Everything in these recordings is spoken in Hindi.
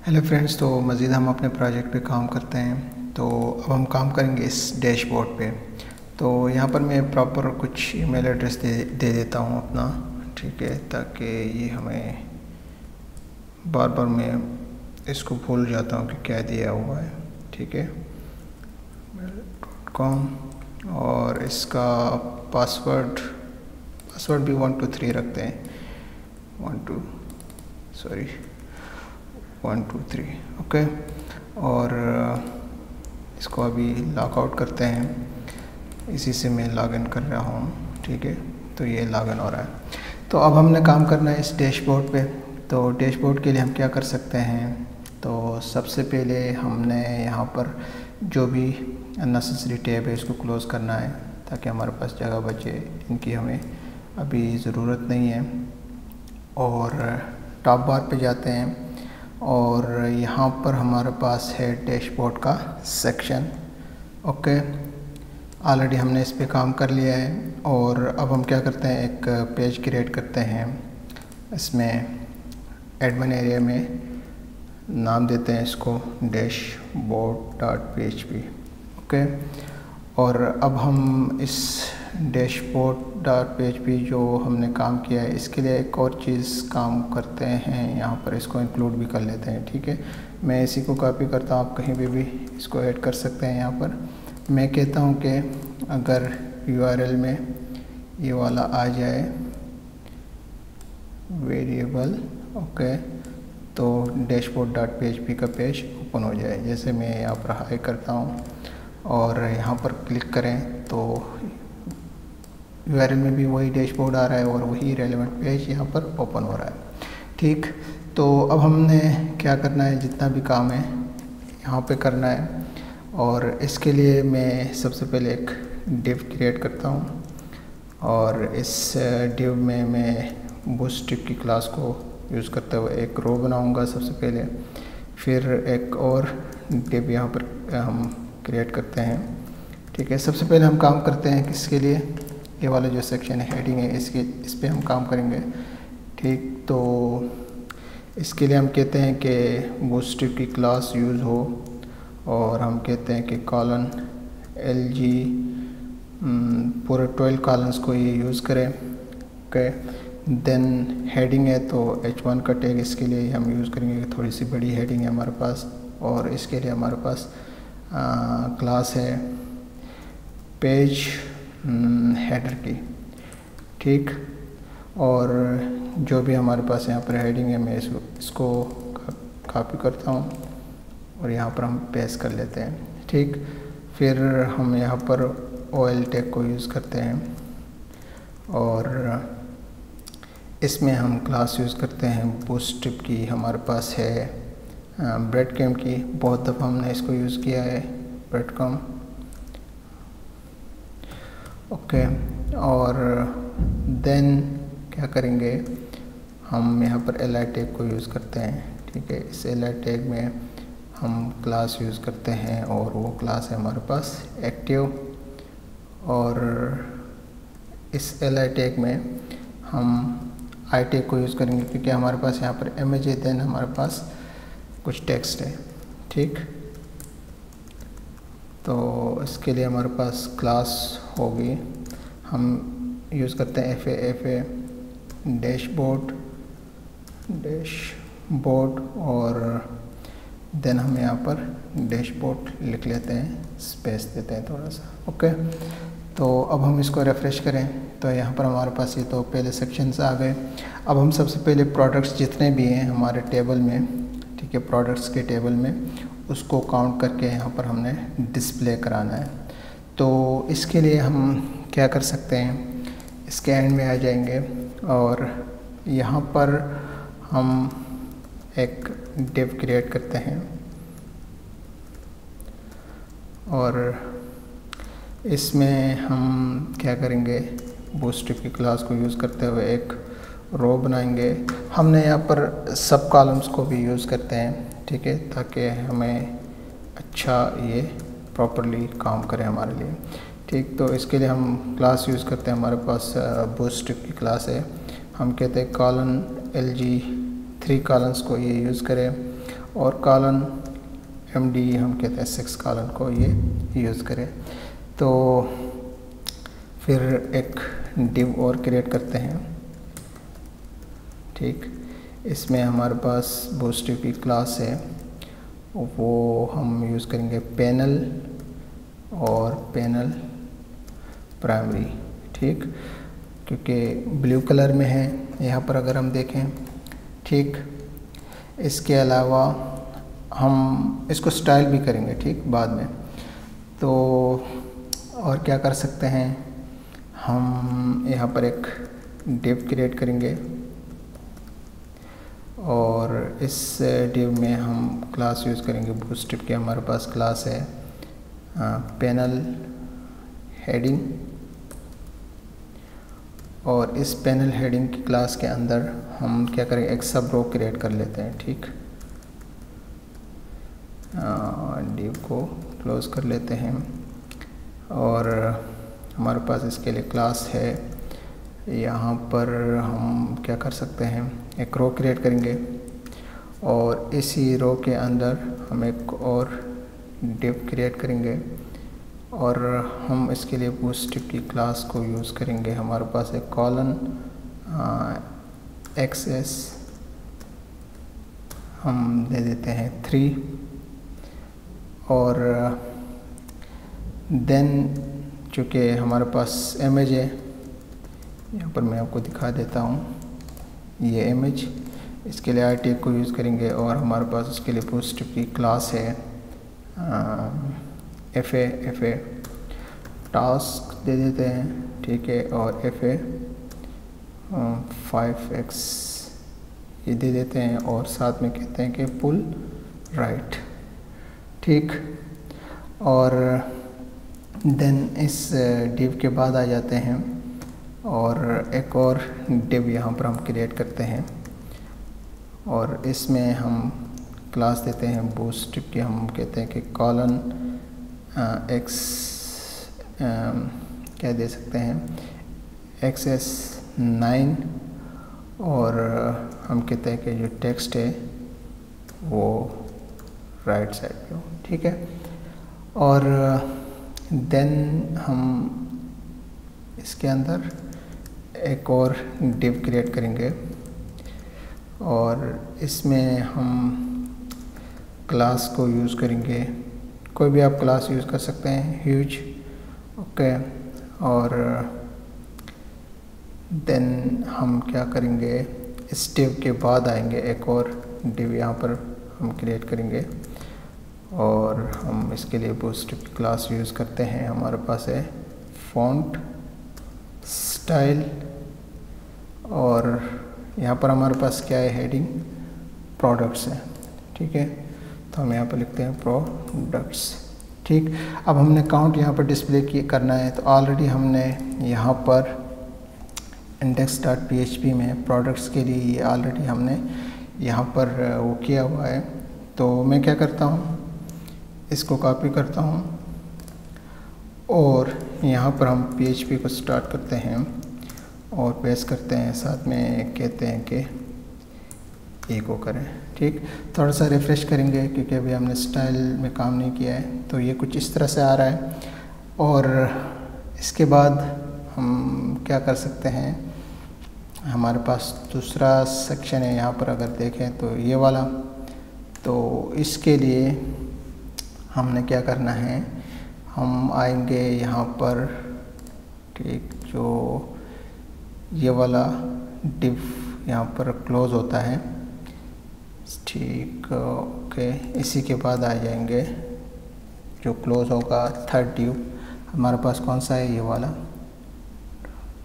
हेलो फ्रेंड्स, तो मज़ीद हम अपने प्रोजेक्ट पे काम करते हैं। तो अब हम काम करेंगे इस डैशबोर्ड पे। तो यहाँ पर मैं प्रॉपर कुछ ईमेल एड्रेस दे देता हूँ अपना, ठीक है, ताकि ये हमें बार बार मैं इसको भूल जाता हूँ कि क्या दिया हुआ है। ठीक है, .com और इसका पासवर्ड भी 1 2 3 रखते हैं। 1 2 3 ओके। और इसको अभी लॉग आउट करते हैं। इसी से मैं लॉगिन कर रहा हूँ, ठीक है। तो ये लॉगिन हो रहा है। तो अब हमने काम करना है इस डैशबोर्ड पे। तो डैशबोर्ड के लिए हम क्या कर सकते हैं, तो सबसे पहले हमने यहाँ पर जो भी अननेसेसरी टैब है इसको क्लोज़ करना है, ताकि हमारे पास जगह बचे। इनकी हमें अभी ज़रूरत नहीं है। और टॉप बार पे जाते हैं और यहाँ पर हमारे पास है डैशबोर्ड का सेक्शन। ओके, ऑलरेडी हमने इस पे काम कर लिया है। और अब हम क्या करते हैं, एक पेज क्रिएट करते हैं। इसमें एडमिन एरिया में नाम देते हैं इसको dashboard.php। ओके, और अब हम इस dashboard.php जो हमने काम किया है, इसके लिए एक और चीज़ काम करते हैं। यहाँ पर इसको इंक्लूड भी कर लेते हैं, ठीक है। मैं इसी को कॉपी करता हूँ, आप कहीं भी इसको ऐड कर सकते हैं। यहाँ पर मैं कहता हूँ कि अगर URL में ये वाला आ जाए वेरिएबल, ओके, तो dashboard.php का पेज ओपन हो जाए। जैसे मैं यहाँ पर हाई करता हूँ और यहाँ पर क्लिक करें तो URL में भी वही डैशबोर्ड आ रहा है और वही रेलेवेंट पेज यहाँ पर ओपन हो रहा है, ठीक। तो अब हमने क्या करना है, जितना भी काम है यहाँ पे करना है। और इसके लिए मैं सबसे पहले एक डिव क्रिएट करता हूँ और इस डिव में मैं बूटस्ट्रैप की क्लास को यूज़ करते हुए एक रो बनाऊँगा सबसे पहले। फिर एक और डिव यहाँ पर हम क्रिएट करते हैं, ठीक है। सबसे पहले हम काम करते हैं किसके लिए, ये वाला जो सेक्शन है, हेडिंग है, इस पे हम काम करेंगे, ठीक। तो इसके लिए हम कहते हैं कि बूटस्ट्रैप की क्लास यूज़ हो और हम कहते हैं कि कॉलन LG पूरे 12 कॉलन्स को ये यूज़ करें, ओके। देन हेडिंग है तो H1 का टैग इसके लिए हम यूज़ करेंगे कि थोड़ी सी बड़ी हेडिंग है हमारे पास। और इसके लिए हमारे पास क्लास है पेज हेडर की, ठीक। और जो भी हमारे पास यहाँ पर हेडिंग है, मैं इसको कॉपी करता हूँ और यहाँ पर हम पेस्ट कर लेते हैं, ठीक। फिर हम यहाँ पर OL टैग को यूज़ करते हैं और इसमें हम क्लास यूज़ करते हैं बूटस्ट्रैप की। हमारे पास है ब्रेडक्रम्ब की, बहुत दफ़ा हमने इसको यूज़ किया है, ब्रेडक्रम्ब, ओके। और देन क्या करेंगे, हम यहाँ पर li टैग को यूज़ करते हैं, ठीक है। इस li टैग में हम क्लास यूज़ करते हैं और वो क्लास है हमारे पास एक्टिव। और इस li टैग में हम आई टैग को यूज़ करेंगे क्योंकि हमारे पास यहाँ पर इमेज है, देन हमारे पास कुछ टेक्स्ट है, ठीक। तो इसके लिए हमारे पास क्लास होगी, हम यूज़ करते हैं FA डैशबोर्ड और देन हम यहाँ पर डैशबोर्ड लिख लेते हैं, स्पेस देते हैं थोड़ा सा, ओके। तो अब हम इसको रिफ़्रेश करें तो यहाँ पर हमारे पास ये तो पहले सेक्शंस आ गए। अब हम सबसे पहले प्रोडक्ट्स जितने भी हैं हमारे टेबल में, ठीक है, प्रोडक्ट्स के टेबल में, उसको काउंट करके यहाँ पर हमने डिस्प्ले कराना है। तो इसके लिए हम क्या कर सकते हैं, इसके एंड में आ जाएंगे और यहाँ पर हम एक डिव क्रिएट करते हैं और इसमें हम क्या करेंगे, बूटस्ट्रैप की क्लास को यूज़ करते हुए एक रो बनाएंगे। हमने यहाँ पर सब कॉलम्स को भी यूज़ करते हैं, ठीक है, ताकि हमें अच्छा ये प्रॉपरली काम करे हमारे लिए, ठीक। तो इसके लिए हम क्लास यूज़ करते हैं, हमारे पास बूटस्ट्रैप की क्लास है। हम कहते हैं कॉलन LG 3 कॉलम्स को ये यूज़ करें और कॉलन MD हम कहते हैं 6 कॉलन को ये यूज़ करें। तो फिर एक डिव और क्रिएट करते हैं, ठीक। इसमें हमारे पास बूटस्ट्रैप की क्लास है, वो हम यूज़ करेंगे पैनल और पैनल प्राइमरी, ठीक, क्योंकि ब्लू कलर में है यहाँ पर अगर हम देखें, ठीक। इसके अलावा हम इसको स्टाइल भी करेंगे, ठीक, बाद में। तो और क्या कर सकते हैं, हम यहाँ पर एक डिव क्रिएट करेंगे और इस डिव में हम क्लास यूज़ करेंगे बूटस्ट्रैप की हमारे पास क्लास है पैनल हेडिंग, और इस पैनल हेडिंग की क्लास के अंदर हम क्या करेंगे, एक सब रो क्रिएट कर लेते हैं, ठीक। डिव को क्लोज कर लेते हैं और हमारे पास इसके लिए क्लास है। यहाँ पर हम क्या कर सकते हैं, एक रो क्रिएट करेंगे और इसी रो के अंदर हम एक और डिव क्रिएट करेंगे और हम इसके लिए बूटस्ट्रैप की क्लास को यूज़ करेंगे। हमारे पास एक कॉलन XS हम दे देते हैं 3 और देन चूँकि हमारे पास इमेज है, यहाँ पर मैं आपको दिखा देता हूँ, ये इमेज, इसके लिए RTF को यूज़ करेंगे और हमारे पास उसके लिए बूटस्ट्रैप की क्लास है FA टास्क दे देते हैं, ठीक है, और FA 5x ये दे देते हैं और साथ में कहते हैं कि पुल राइट, ठीक। और देन इस डिव के बाद आ जाते हैं और एक और डिव यहाँ पर हम क्रिएट करते हैं और इसमें हम क्लास देते हैं बूटस्ट्रैप की, हम कहते हैं कि कॉलन X क्या दे सकते हैं XS 9 और हम कहते हैं कि जो टेक्स्ट है वो राइट साइड पे हो, ठीक है। और देन हम इसके अंदर एक और डिव क्रिएट करेंगे और इसमें हम क्लास को यूज़ करेंगे, कोई भी आप क्लास यूज़ कर सकते हैं, ह्यूज, ओके। और देन हम क्या करेंगे, इस डिव के बाद आएंगे एक और डिव यहाँ पर हम क्रिएट करेंगे और हम इसके लिए बूटस्ट्रैप की क्लास यूज़ करते हैं। हमारे पास है फॉन्ट स्टाइल और यहाँ पर हमारे पास क्या है, हेडिंग प्रोडक्ट्स है, ठीक है। तो हम यहाँ पर लिखते हैं प्रोडक्ट्स, ठीक। अब हमने काउंट यहाँ पर डिस्प्ले करना है, तो ऑलरेडी हमने यहाँ पर index.php में प्रोडक्ट्स के लिए ये ऑलरेडी हमने यहाँ पर वो किया हुआ है। तो मैं क्या करता हूँ, इसको कॉपी करता हूँ और यहाँ पर हम PHP को स्टार्ट करते हैं और पेस्ट करते हैं, साथ में कहते हैं कि एको करें, ठीक। थोड़ा सा रिफ़्रेश करेंगे क्योंकि अभी हमने स्टाइल में काम नहीं किया है, तो ये कुछ इस तरह से आ रहा है। और इसके बाद हम क्या कर सकते हैं, हमारे पास दूसरा सेक्शन है यहाँ पर अगर देखें तो ये वाला, तो इसके लिए हमने क्या करना है, हम आएंगे यहाँ पर, ठीक, जो ये वाला डिव यहाँ पर क्लोज होता है, ठीक, ओके। इसी के बाद आ जाएंगे जो क्लोज होगा थर्ड डिव, हमारे पास कौन सा है, ये वाला,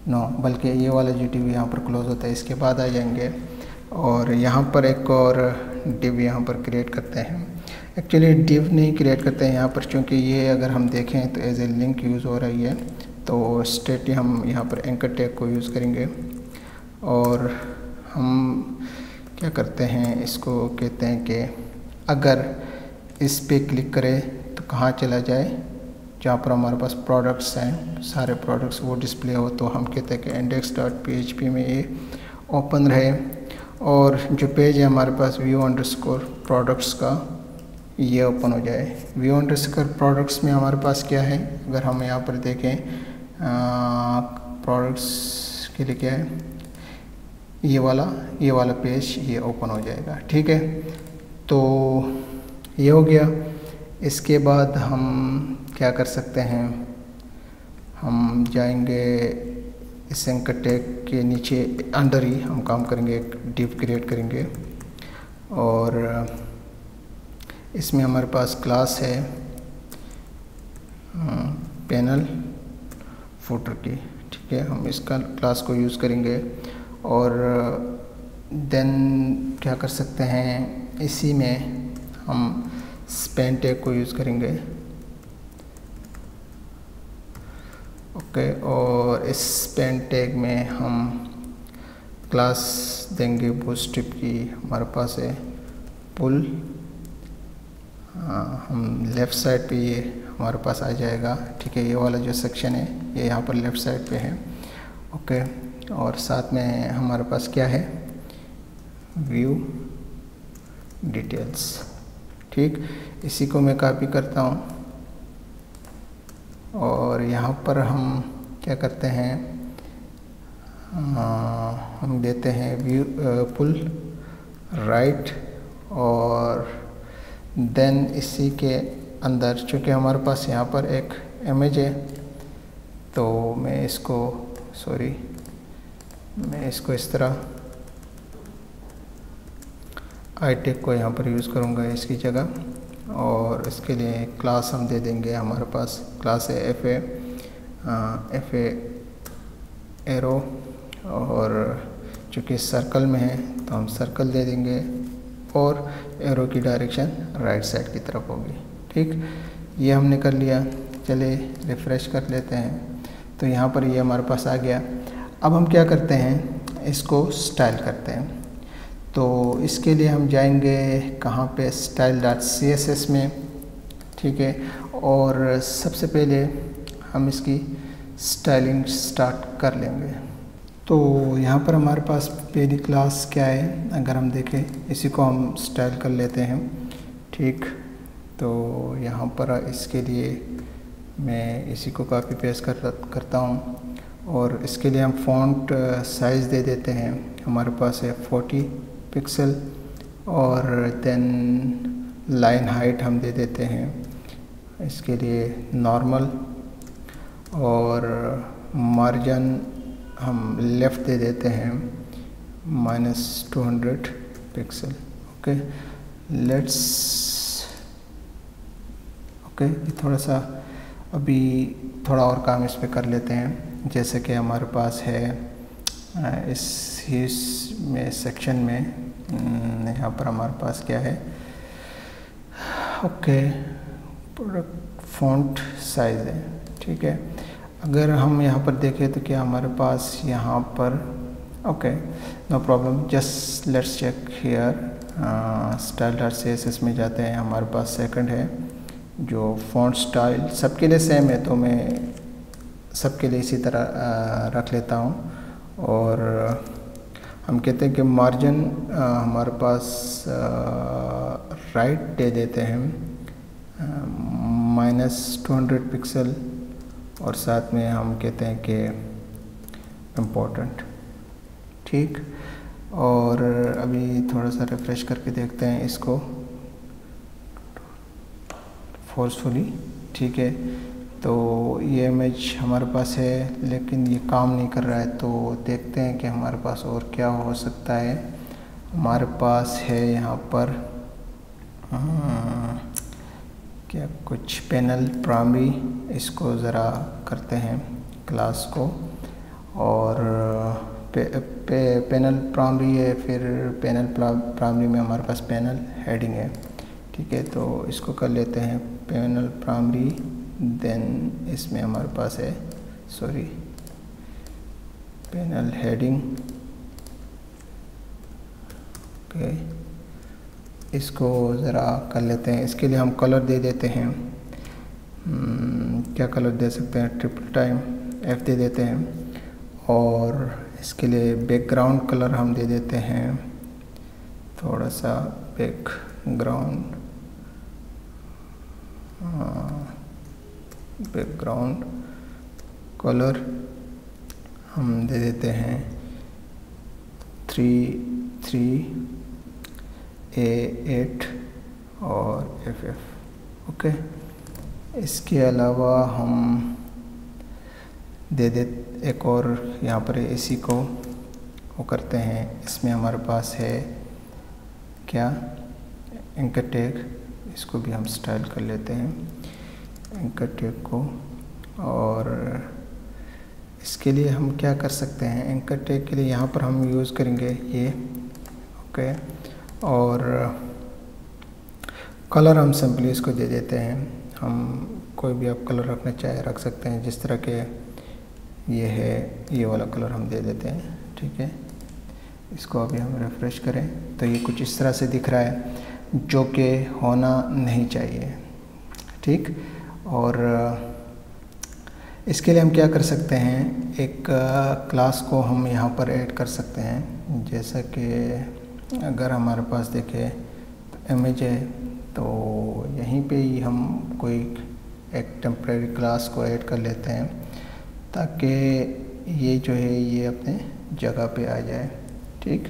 नो, बल्कि ये वाला जो डिव यहाँ पर क्लोज होता है, इसके बाद आ जाएंगे और यहाँ पर एक और डिव यहाँ पर क्रिएट करते हैं। एक्चुअली डिव नहीं क्रिएट करते हैं यहाँ पर, क्योंकि ये अगर हम देखें तो एज ए लिंक यूज़ हो रही है, तो स्टेट हम यहाँ पर एंकर टैग को यूज़ करेंगे और हम क्या करते हैं, इसको कहते हैं कि अगर इस पे क्लिक करें तो कहाँ चला जाए, जहाँ पर हमारे पास प्रोडक्ट्स हैं, सारे प्रोडक्ट्स वो डिस्प्ले हो, तो हम कहते हैं कि index.php में ये ओपन रहे और जो पेज है हमारे पास व्यू अंडरस्कोर प्रोडक्ट्स का, ये ओपन हो जाए। व्यू अंडरस्कोर प्रोडक्ट्स में हमारे पास क्या है, अगर हम यहाँ पर देखें प्रोडक्ट्स के लिए क्या है, ये वाला पेज ये ओपन हो जाएगा। ठीक है, तो ये हो गया। इसके बाद हम क्या कर सकते हैं, हम जाएंगे इस एंकर टैग के नीचे अंदर ही हम काम करेंगे, एक डिव क्रिएट करेंगे और इसमें हमारे पास क्लास है पैनल फुटर की। ठीक है, हम इसका क्लास को यूज़ करेंगे और देन क्या कर सकते हैं, इसी में हम स्पैन टैग को यूज़ करेंगे। ओके, और इस स्पैन टैग में हम क्लास देंगे बूटस्ट्रैप की, हमारे पास है पुल। हम लेफ़्ट साइड पे ये हमारे पास आ जाएगा। ठीक है, ये वाला जो सेक्शन है ये यहाँ पर लेफ़्ट साइड पे है। ओके, और साथ में हमारे पास क्या है, व्यू डिटेल्स। ठीक, इसी को मैं कॉपी करता हूँ और यहाँ पर हम क्या करते हैं, हम देते हैं व्यू पुल राइट और देन इसी के अंदर चूँकि हमारे पास यहाँ पर एक इमेज है तो मैं इसको इस तरह आई टैग को यहाँ पर यूज़ करूँगा इसकी जगह। और इसके लिए क्लास हम दे देंगे, हमारे पास क्लास है एफ ए एरो और चूँकि सर्कल में है तो हम सर्कल दे देंगे और एरो की डायरेक्शन राइट साइड की तरफ होगी। ठीक, ये हमने कर लिया। चलिए रिफ़्रेश कर लेते हैं तो यहाँ पर ये हमारे पास आ गया। अब हम क्या करते हैं, इसको स्टाइल करते हैं। तो इसके लिए हम जाएंगे कहाँ पे, style.css में। ठीक है, और सबसे पहले हम इसकी स्टाइलिंग स्टार्ट कर लेंगे। तो यहाँ पर हमारे पास पहली क्लास क्या है, अगर हम देखें इसी को हम स्टाइल कर लेते हैं। ठीक, तो यहाँ पर इसके लिए मैं इसी को कॉपी पेस्ट करता हूँ और इसके लिए हम फ़ॉन्ट साइज़ दे देते हैं, हमारे पास है 40 पिक्सल और देन लाइन हाइट हम दे देते हैं इसके लिए नॉर्मल और मार्जिन हम लेफ़्ट दे देते हैं -200 पिक्सल। ओके, थोड़ा सा अभी थोड़ा और काम इस पे कर लेते हैं। जैसे कि हमारे पास है इस सेक्शन में यहाँ पर हमारे पास क्या है, ओके, प्रोडक्ट फ़ॉन्ट साइज़ है। ठीक है, अगर हम यहाँ पर देखें तो क्या हमारे पास यहाँ पर, okay no problem, just let's check here. style.css में जाते हैं, हमारे पास सेकंड है जो फ़ॉन्ट स्टाइल सबके लिए सेम है तो मैं सबके लिए इसी तरह रख लेता हूँ। और हम कहते हैं कि मार्जिन हमारे पास राइट दे देते हैं -200 पिक्सल और साथ में हम कहते हैं कि इम्पोर्टेंट। ठीक, और अभी थोड़ा सा रिफ़्रेश करके देखते हैं इसको फोर्सफुली। ठीक है, तो ये इमेज हमारे पास है लेकिन ये काम नहीं कर रहा है, तो देखते हैं कि हमारे पास और क्या हो सकता है। हमारे पास है यहाँ पर क्या कुछ पैनल प्राइमरी, इसको ज़रा करते हैं क्लास को और पैनल प्राइमरी है, फिर पैनल प्राइमरी में हमारे पास पैनल हेडिंग है। ठीक है, तो इसको कर लेते हैं पैनल प्राइमरी, देन इसमें हमारे पास है पैनल हेडिंग। ओके, इसको ज़रा कर लेते हैं। इसके लिए हम कलर दे देते हैं, क्या कलर दे सकते हैं, ट्रिपल टाइम F दे देते हैं और इसके लिए बैकग्राउंड कलर हम दे देते हैं थोड़ा सा बैकग्राउंड कलर हम दे देते हैं 33A8 और FF। ओके, इसके अलावा हम दे दे एक और यहाँ पर AC को वो करते हैं। इसमें हमारे पास है क्या, एंकर टैग, इसको भी हम स्टाइल कर लेते हैं एंकर टैग को। और इसके लिए हम क्या कर सकते हैं, एंकर टैग के लिए यहाँ पर हम यूज़ करेंगे ये। ओके, और कलर हम सिंपली इसको दे देते हैं। हम कोई भी आप कलर रखना चाहे रख सकते हैं, जिस तरह के ये है ये वाला कलर हम दे देते हैं। ठीक है, इसको अभी हम रिफ़्रेश करें तो ये कुछ इस तरह से दिख रहा है, जो कि होना नहीं चाहिए। ठीक, और इसके लिए हम क्या कर सकते हैं, एक क्लास को हम यहाँ पर ऐड कर सकते हैं। जैसा कि अगर हमारे पास देखें इमेज है तो यहीं पे ही हम कोई एक टेम्परेरी क्लास को ऐड कर लेते हैं, ताकि ये जो है ये अपने जगह पे आ जाए। ठीक,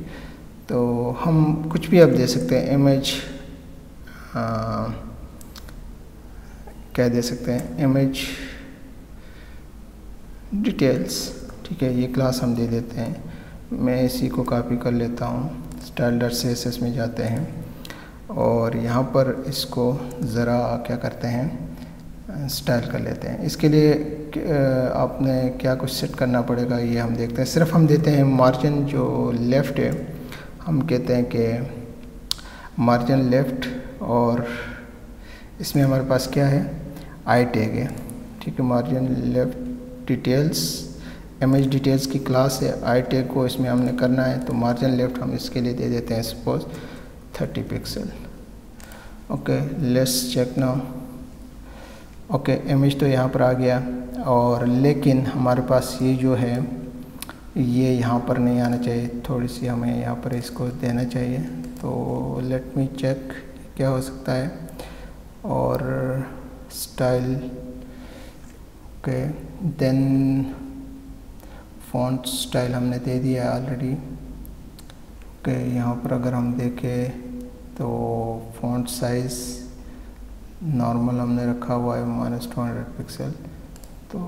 तो हम कुछ भी अब दे सकते हैं, इमेज क्या दे सकते हैं, इमेज डिटेल्स। ठीक है, ये क्लास हम दे देते हैं। मैं इसी को कॉपी कर लेता हूँ, style.css में जाते हैं और यहाँ पर इसको ज़रा क्या करते हैं, स्टाइल कर लेते हैं। इसके लिए आपने क्या कुछ सेट करना पड़ेगा ये हम देखते हैं। सिर्फ हम देते हैं मार्जिन जो लेफ़्ट है, हम कहते हैं कि मार्जिन लेफ़्ट, और इसमें हमारे पास क्या है, आई टैग है। ठीक है, margin left details, image details की क्लास है, आई टैग को इसमें हमने करना है, तो मार्जिन लेफ़्ट हम इसके लिए दे देते हैं suppose 30 pixel. Okay, let's check now. Okay, image तो यहाँ पर आ गया, और लेकिन हमारे पास ये जो है ये यहाँ पर नहीं आना चाहिए, थोड़ी सी हमें यहाँ पर इसको देना चाहिए। तो लेट मी चेक क्या हो सकता है। और style, okay, then font style हमने दे दिया ऑलरेडी। ओके, यहाँ पर अगर हम देखें तो फॉन्ट साइज़ नॉर्मल हमने रखा हुआ है -200 पिक्सल। तो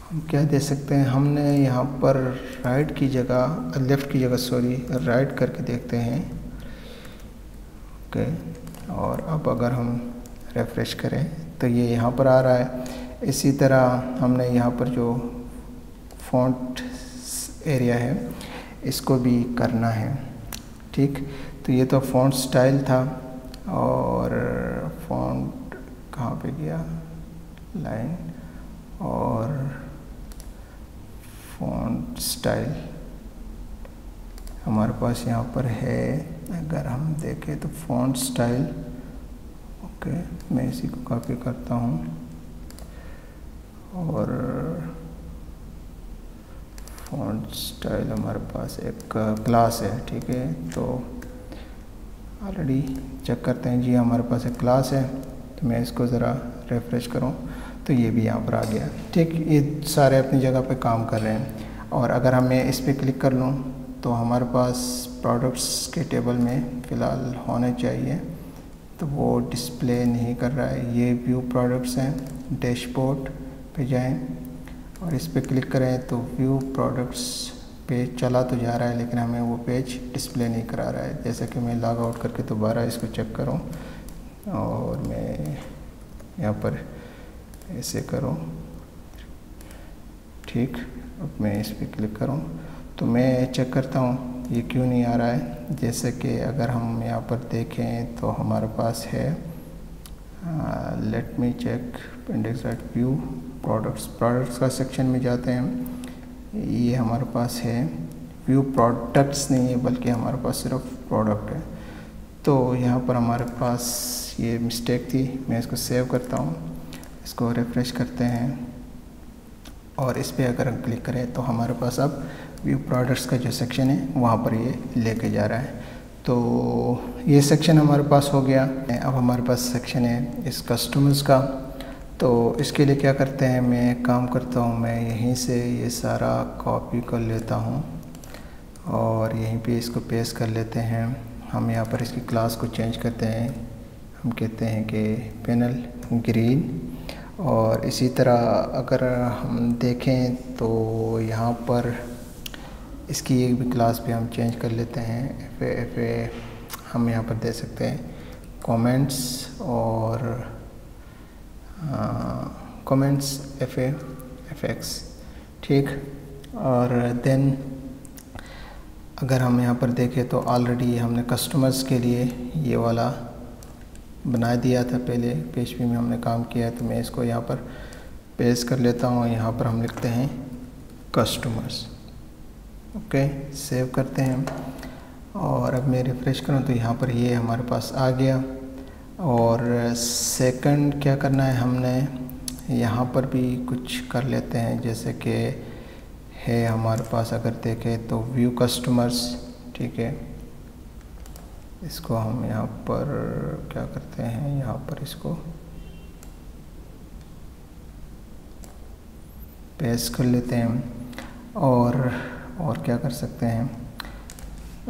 हम क्या दे सकते हैं, हमने यहाँ पर राइट की जगह, लेफ़्ट की जगह सॉरी, राइट करके देखते हैं। ओके, और अब अगर हम रिफ़्रेश करें तो ये यहाँ पर आ रहा है। इसी तरह हमने यहाँ पर जो फॉन्ट एरिया है इसको भी करना है। ठीक, तो ये तो फॉन्ट स्टाइल था, और फॉन्ट कहाँ पे गया, लाइन, और फॉन्ट स्टाइल हमारे पास यहाँ पर है। अगर हम देखें तो फॉन्ट स्टाइल, ओके, मैं इसी को कॉपी करता हूँ, और फॉन्ट स्टाइल हमारे पास एक क्लास है। ठीक है, तो ऑलरेडी चेक करते हैं जी, हमारे पास एक क्लास है। तो मैं इसको ज़रा रिफ़्रेश करूं तो ये भी यहाँ पर आ गया। ठीक, ये सारे अपनी जगह पे काम कर रहे हैं। और अगर मैं इस पर क्लिक कर लूँ तो हमारे पास प्रोडक्ट्स के टेबल में फ़िलहाल होने चाहिए, तो वो डिस्प्ले नहीं कर रहा है। ये व्यू प्रोडक्ट्स हैं, डैशबोर्ड पे जाएं और इस पर क्लिक करें तो व्यू प्रोडक्ट्स पेज चला तो जा रहा है, लेकिन हमें वो पेज डिस्प्ले नहीं करा रहा है। जैसे कि मैं लॉग आउट करके दोबारा इसको चेक करूं और मैं यहाँ पर ऐसे करूं, ठीक, अब मैं इस पर क्लिक करूं तो मैं चेक करता हूं ये क्यों नहीं आ रहा है। जैसे कि अगर हम यहाँ पर देखें तो हमारे पास है, let me check, index dot view products का सेक्शन में जाते हैं। ये हमारे पास है, व्यू प्रोडक्ट्स नहीं है बल्कि हमारे पास सिर्फ प्रोडक्ट है। तो यहाँ पर हमारे पास ये मिस्टेक थी, मैं इसको सेव करता हूँ, इसको रिफ़्रेश करते हैं और इस पर अगर हम क्लिक करें तो हमारे पास अब व्यू प्रोडक्ट्स का जो सेक्शन है वहाँ पर ये लेके जा रहा है। तो ये सेक्शन हमारे पास हो गया। अब हमारे पास सेक्शन है इस कस्टमर्स का। तो इसके लिए क्या करते हैं, मैं एक काम करता हूँ, मैं यहीं से ये सारा कॉपी कर लेता हूँ और यहीं पे इसको पेस्ट कर लेते हैं। हम यहाँ पर इसकी क्लास को चेंज करते हैं, हम कहते हैं कि पैनल ग्रीन। और इसी तरह अगर हम देखें तो यहाँ पर इसकी एक भी क्लास भी हम चेंज कर लेते हैं। एफ ए हम यहाँ पर दे सकते हैं कमेंट्स और कमेंट्स एफ एक्स, ठीक। और देन अगर हम यहाँ पर देखें तो ऑलरेडी हमने कस्टमर्स के लिए ये वाला बना दिया था, पहले PHP में हमने काम किया है। तो मैं इसको यहाँ पर पेस्ट कर लेता हूँ। यहाँ पर हम लिखते हैं कस्टमर्स, ओके, सेव करते हैं। और अब मैं रिफ़्रेश करूँ तो यहाँ पर ये हमारे पास आ गया। और सेकंड क्या करना है, हमने यहाँ पर भी कुछ कर लेते हैं, जैसे कि है हमारे पास अगर देखें तो व्यू कस्टमर्स, ठीक है। इसको हम यहाँ पर क्या करते हैं, यहाँ पर इसको पेस्ट कर लेते हैं। और क्या कर सकते हैं,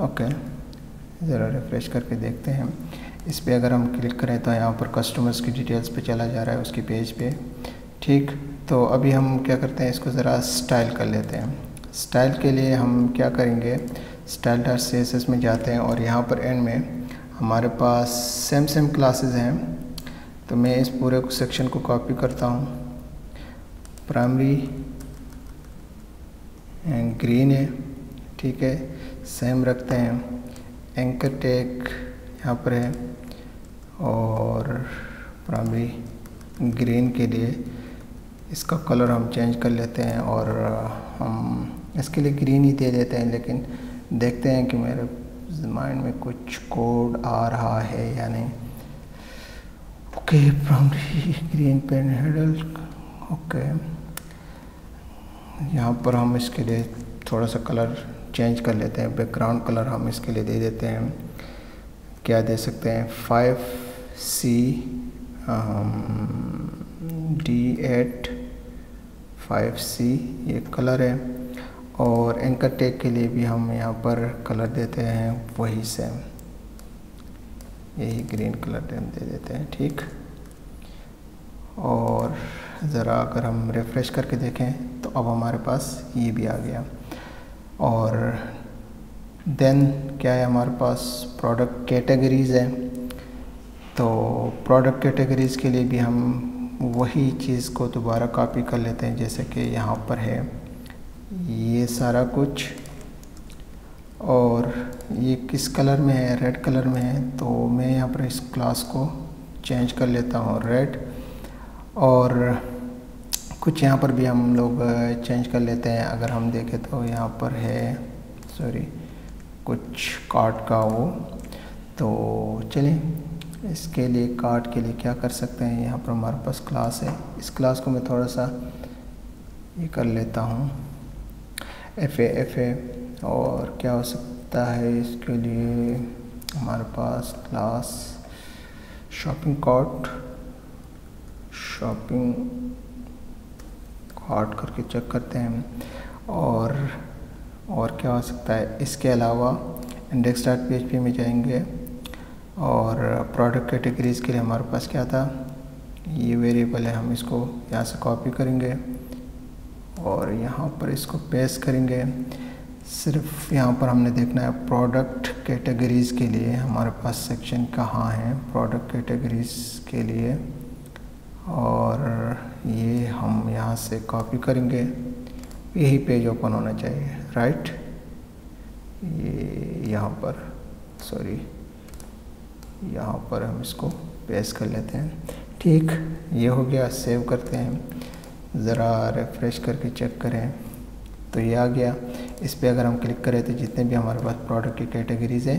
ओके, ज़रा रिफ़्रेश करके देखते हैं। इस पे अगर हम क्लिक करें तो यहाँ पर कस्टमर्स की डिटेल्स पे चला जा रहा है, उसकी पेज पे, ठीक। तो अभी हम क्या करते हैं, इसको ज़रा स्टाइल कर लेते हैं। स्टाइल के लिए हम क्या करेंगे, style.css में जाते हैं और यहाँ पर एंड में हमारे पास सेम क्लासेस हैं। तो मैं इस पूरे सेक्शन को कॉपी करता हूँ। प्राइमरी एंड ग्रीन है, ठीक है, सेम रखते हैं। एंकर टैग यहाँ पर है और प्राइमरी ग्रीन के लिए इसका कलर हम चेंज कर लेते हैं और हम इसके लिए ग्रीन ही दे देते हैं। लेकिन देखते हैं कि मेरे माइंड में कुछ कोड आ रहा है या नहीं। Okay, primary green pen handle, okay. यहाँ पर हम इसके लिए थोड़ा सा कलर चेंज कर लेते हैं। बैकग्राउंड कलर हम इसके लिए दे देते हैं, क्या दे सकते हैं, 5C ये कलर है। और एंकर टैग के लिए भी हम यहाँ पर कलर देते हैं वही सेम, यही ग्रीन कलर दे देते हैं, ठीक। और ज़रा अगर हम रिफ़्रेश करके देखें तो अब हमारे पास ये भी आ गया। और देन क्या है, हमारे पास प्रोडक्ट कैटेगरीज़ है। तो प्रोडक्ट कैटेगरीज़ के लिए भी हम वही चीज़ को दोबारा कॉपी कर लेते हैं, जैसे कि यहाँ पर है ये सारा कुछ। और ये किस कलर में है, रेड कलर में है। तो मैं यहाँ पर इस क्लास को चेंज कर लेता हूँ रेड। और कुछ यहाँ पर भी हम लोग चेंज कर लेते हैं। अगर हम देखें तो यहाँ पर है, सॉरी, कुछ कार्ड का वो। तो चलिए इसके लिए कार्ड के लिए क्या कर सकते हैं, यहाँ पर हमारे पास क्लास है। इस क्लास को मैं थोड़ा सा ये कर लेता हूँ, एफ ए। और क्या हो सकता है इसके लिए, हमारे पास क्लास शॉपिंग कार्ट करके चेक करते हैं। और क्या हो सकता है, इसके अलावा index.php में जाएंगे और प्रोडक्ट कैटेगरीज़ के लिए हमारे पास क्या था, ये वेरिएबल है। हम इसको यहाँ से कॉपी करेंगे और यहाँ पर इसको पेस्ट करेंगे। सिर्फ यहाँ पर हमने देखना है प्रोडक्ट कैटेगरीज़ के लिए हमारे पास सेक्शन कहाँ है, प्रोडक्ट कैटेगरीज़ के लिए। और ये हम यहाँ से कॉपी करेंगे, यही पेज ओपन होना चाहिए, राइट। ये यहाँ पर, सॉरी, यहाँ पर हम इसको पेस्ट कर लेते हैं, ठीक। ये हो गया, सेव करते हैं। ज़रा रिफ़्रेश करके चेक करें तो ये आ गया। इस पर अगर हम क्लिक करें तो जितने भी हमारे पास प्रोडक्ट की कैटेगरीज़ है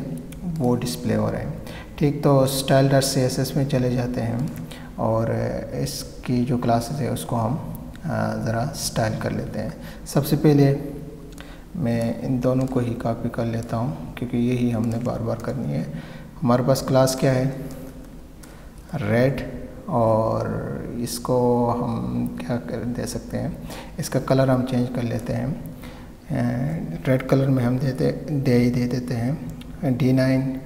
वो डिस्प्ले हो रहे हैं, ठीक। तो style.css में चले जाते हैं और इसकी जो क्लासेस है उसको हम ज़रा स्टाइल कर लेते हैं। सबसे पहले मैं इन दोनों को ही कॉपी कर लेता हूँ क्योंकि यही हमने बार बार करनी है। हमारे पास क्लास क्या है, रेड, और इसको हम क्या कर दे सकते हैं, इसका कलर हम चेंज कर लेते हैं। रेड कलर में हम दे देते हैं D9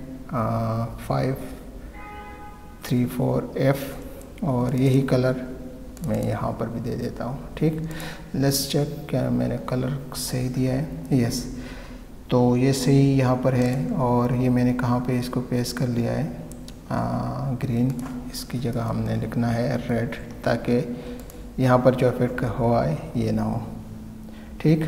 534F, और यही कलर मैं यहाँ पर भी दे देता हूँ। ठीक, लेट्स चेक क्या मैंने कलर सही दिया है। यस, तो ये सही यहाँ पर है, और ये मैंने कहाँ पे इसको पेस्ट कर लिया है, ग्रीन। इसकी जगह हमने लिखना है रेड, ताकि यहाँ पर जो इफेक्ट हुआ है ये ना हो। ठीक,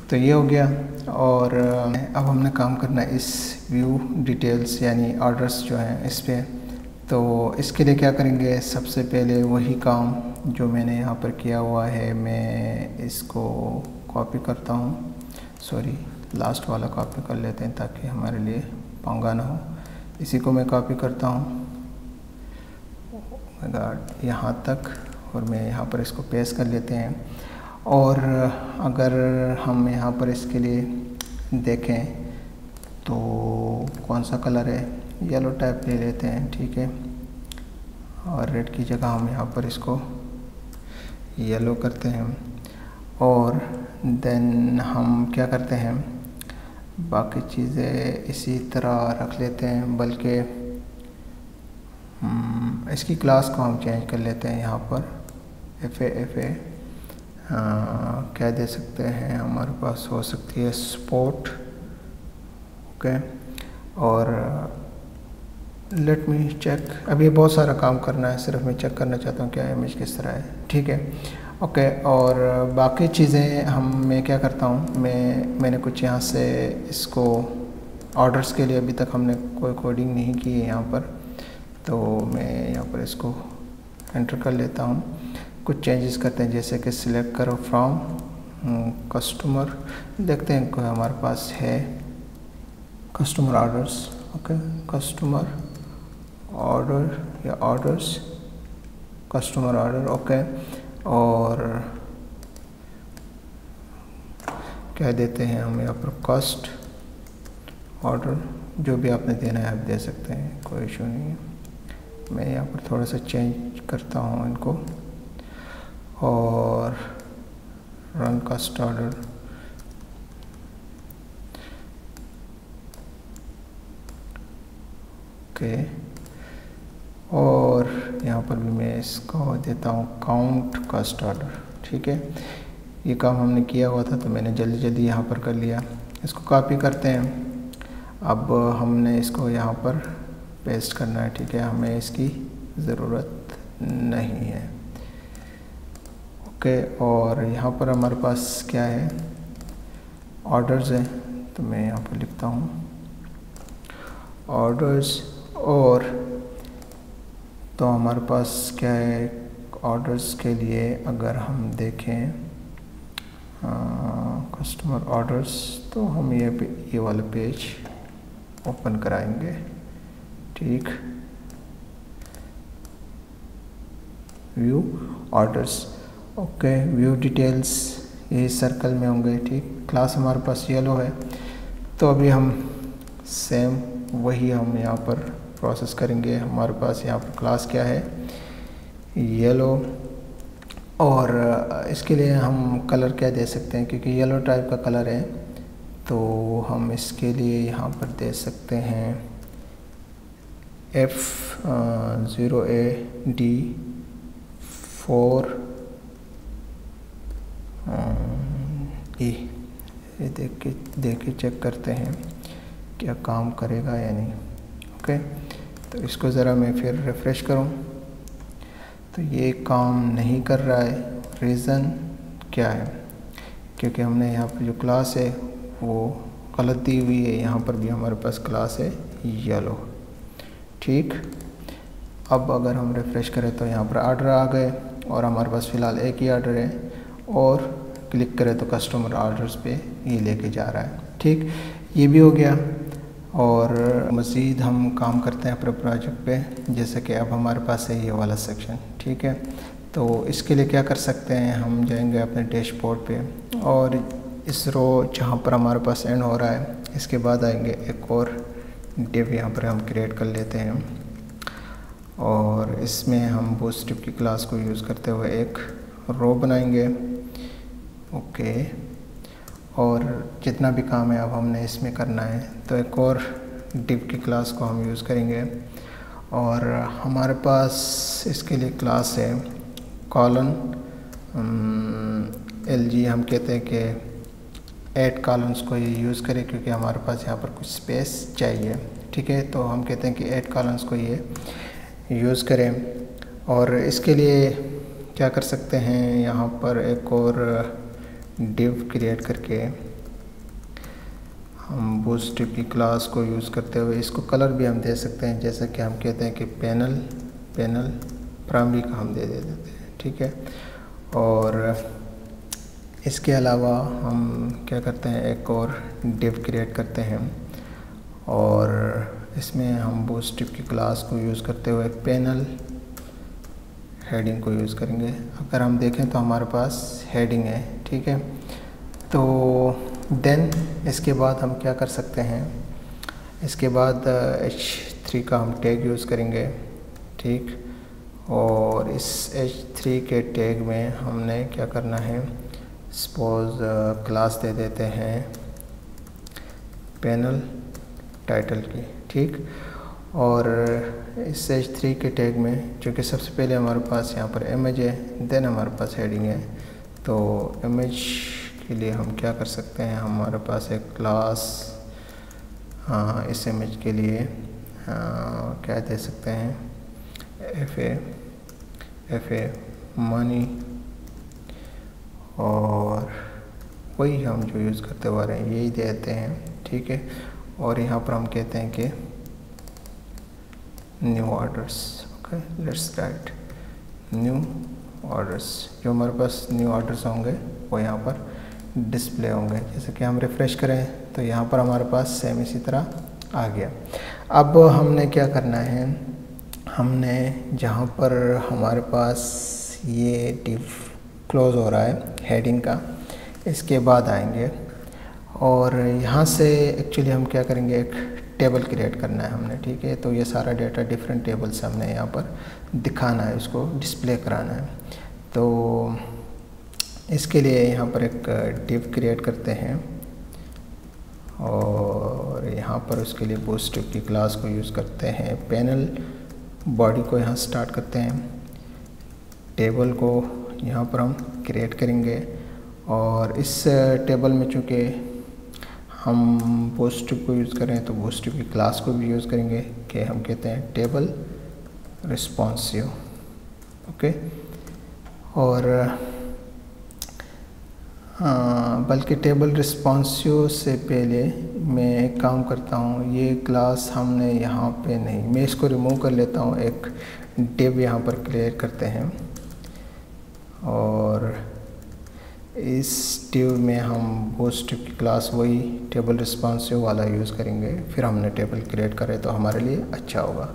तो ये हो गया। और अब हमने काम करना है इस व्यू डिटेल्स यानी ऑर्डर्स जो हैं इस पर। तो इसके लिए क्या करेंगे, सबसे पहले वही काम जो मैंने यहाँ पर किया हुआ है, मैं इसको कॉपी करता हूँ। सॉरी, लास्ट वाला कॉपी कर लेते हैं ताकि हमारे लिए पंगा ना हो। इसी को मैं कॉपी करता हूँ यहाँ तक, और मैं यहाँ पर इसको पेस्ट कर लेते हैं। और अगर हम यहाँ पर इसके लिए देखें तो कौन सा कलर है, येलो टाइप ले लेते हैं। ठीक है, और रेड की जगह हम यहाँ पर इसको येलो करते हैं। और देन हम क्या करते हैं, बाकी चीज़ें इसी तरह रख लेते हैं, बल्कि इसकी क्लास को हम चेंज कर लेते हैं। यहाँ पर FA क्या दे सकते हैं, हमारे पास हो सकती है स्पोर्ट। ओके, और लेट मी चेक। अभी बहुत सारा काम करना है, सिर्फ मैं चेक करना चाहता हूँ क्या इमेज किस तरह है। ठीक है, ओके। और बाकी चीज़ें मैं क्या करता हूँ, मैंने कुछ यहाँ से इसको ऑर्डर्स के लिए अभी तक हमने कोई कोडिंग नहीं की है यहाँ पर, तो मैं यहाँ पर इसको एंटर कर लेता हूँ। कुछ चेंजेस करते हैं, जैसे कि सिलेक्ट करो फ्रॉम कस्टमर, देखते हैं कोई हमारे पास है customer orders. Okay, customer order या ऑर्डर्स, कस्टमर ऑर्डर। ओके, और क्या देते हैं हम यहाँ पर, कॉस्ट ऑर्डर, जो भी आपने देना है आप दे सकते हैं, कोई इशू नहीं है। मैं यहाँ पर थोड़ा सा चेंज करता हूँ इनको, और रन कॉस्ट ऑर्डर। ओके, और यहाँ पर भी मैं इसको देता हूँ काउंट कॉस्ट ऑर्डर। ठीक है, ये काम हमने किया हुआ था तो मैंने जल्दी जल्दी यहाँ पर कर लिया। इसको कॉपी करते हैं, अब हमने इसको यहाँ पर पेस्ट करना है। ठीक है, हमें इसकी ज़रूरत नहीं है। ओके, और यहाँ पर हमारे पास क्या है, ऑर्डर्स है, तो मैं यहाँ पर लिखता हूँ ऑर्डर्स। और तो हमारे पास क्या है, ऑर्डर्स के लिए अगर हम देखें कस्टमर ऑर्डर्स, तो हम ये वाला पेज ओपन कराएंगे। ठीक, view orders. Okay, view details ये सर्कल में होंगे। ठीक, क्लास हमारे पास येलो है, तो अभी हम सेम वही हम यहाँ पर प्रोसेस करेंगे। हमारे पास यहाँ पर क्लास क्या है, येलो, और इसके लिए हम कलर क्या दे सकते हैं, क्योंकि येलो टाइप का कलर है, तो हम इसके लिए यहाँ पर दे सकते हैं F0AD4 ये देख के चेक करते हैं क्या काम करेगा या नहीं। ओके, तो इसको ज़रा मैं फिर रिफ़्रेश करूं, तो ये काम नहीं कर रहा है। रीज़न क्या है, क्योंकि हमने यहाँ पर जो क्लास है वो गलत दी हुई है। यहाँ पर भी हमारे पास क्लास है येलो। ठीक, अब अगर हम रिफ़्रेश करें तो यहाँ पर ऑर्डर आ गए, और हमारे पास फ़िलहाल एक ही ऑर्डर है, और क्लिक करें तो कस्टमर ऑर्डर्स पे ये लेके जा रहा है। ठीक, ये भी हो गया। और मज़ीद हम काम करते हैं अपने प्रोजेक्ट पे, जैसे कि अब हमारे पास है ये वाला सेक्शन। ठीक है, तो इसके लिए क्या कर सकते हैं, हम जाएंगे अपने डैशबोर्ड पे, और इस रो जहाँ पर हमारे पास एंड हो रहा है, इसके बाद आएंगे एक और डिव यहाँ पर हम क्रिएट कर लेते हैं और इसमें हम बूटस्ट्रैप की क्लास को यूज़ करते हुए एक रो बनाएंगे। ओके, और जितना भी काम है अब हमने इसमें करना है, तो एक और डिव की क्लास को हम यूज़ करेंगे और हमारे पास इसके लिए क्लास है कॉलन LG। हम कहते हैं कि ऐड कॉलम्स को ये यूज़ करें क्योंकि हमारे पास यहाँ पर कुछ स्पेस चाहिए, ठीक है। तो हम कहते हैं कि ऐड कॉलम्स को ये यूज़ करें और इसके लिए क्या कर सकते हैं, यहाँ पर एक और डिव क्रिएट करके हम बूटस्ट्रैप की क्लास को यूज़ करते हुए इसको कलर भी हम दे सकते हैं, जैसा कि हम कहते हैं कि पैनल प्राइमरी का हम दे देते हैं, ठीक है। और इसके अलावा हम क्या करते हैं, एक और डिव क्रिएट करते हैं और इसमें हम बूटस्ट्रैप की क्लास को यूज़ करते हुए पैनल हेडिंग को यूज़ करेंगे। अगर हम देखें तो हमारे पास हेडिंग है, ठीक है। तो देन इसके बाद हम क्या कर सकते हैं, इसके बाद H3 का हम टैग यूज़ करेंगे, ठीक। और इस H3 के टैग में हमने क्या करना है, सपोज क्लास दे देते हैं पैनल टाइटल की, ठीक। और इस H3 के टैग में चूँकि सबसे पहले हमारे पास यहाँ पर इमेज है, देन हमारे पास हेडिंग है, तो इमेज के लिए हम क्या कर सकते हैं, हमारे पास एक क्लास इस इमेज के लिए क्या दे सकते हैं, FA मनी, और वही हम जो यूज़ करते हुए आ रहे हैं यही देते हैं, ठीक है। और यहाँ पर हम कहते हैं कि new orders. Okay, let's write new orders. जो हमारे पास न्यू ऑर्डर्स होंगे वो यहाँ पर डिस्प्ले होंगे। जैसे कि हम रिफ़्रेश करें तो यहाँ पर हमारे पास सेम इसी तरह आ गया। अब हमने क्या करना है, हमने जहाँ पर हमारे पास ये डिव क्लोज हो रहा है हेडिंग का, इसके बाद आएंगे और यहाँ से एक्चुअली हम क्या करेंगे, एक टेबल क्रिएट करना है हमने, ठीक है। तो ये सारा डेटा डिफरेंट टेबल से हमने यहाँ पर दिखाना है, उसको डिस्प्ले कराना है। तो इसके लिए यहाँ पर एक डिव क्रिएट करते हैं और यहाँ पर उसके लिए बूटस्ट्रैप की क्लास को यूज़ करते हैं। पैनल बॉडी को यहाँ स्टार्ट करते हैं, टेबल को यहाँ पर हम क्रिएट करेंगे और इस टेबल में चूँकि हम बूटस्ट्रैप को यूज़ करें तो बूटस्ट्रैप की क्लास को भी यूज़ करेंगे कि हम कहते हैं टेबल रिस्पॉन्सिव। ओके, और बल्कि टेबल रिस्पॉन्सिव से पहले मैं एक काम करता हूँ, ये क्लास हमने यहाँ पे नहीं, मैं इसको रिमूव कर लेता हूँ, एक डिव यहाँ पर क्रिएट करते हैं और इस डिव में हम बूटस्ट्रैप की क्लास वही टेबल रिस्पॉन्सिव वाला यूज़ करेंगे। फिर हमने टेबल क्रिएट करे तो हमारे लिए अच्छा होगा,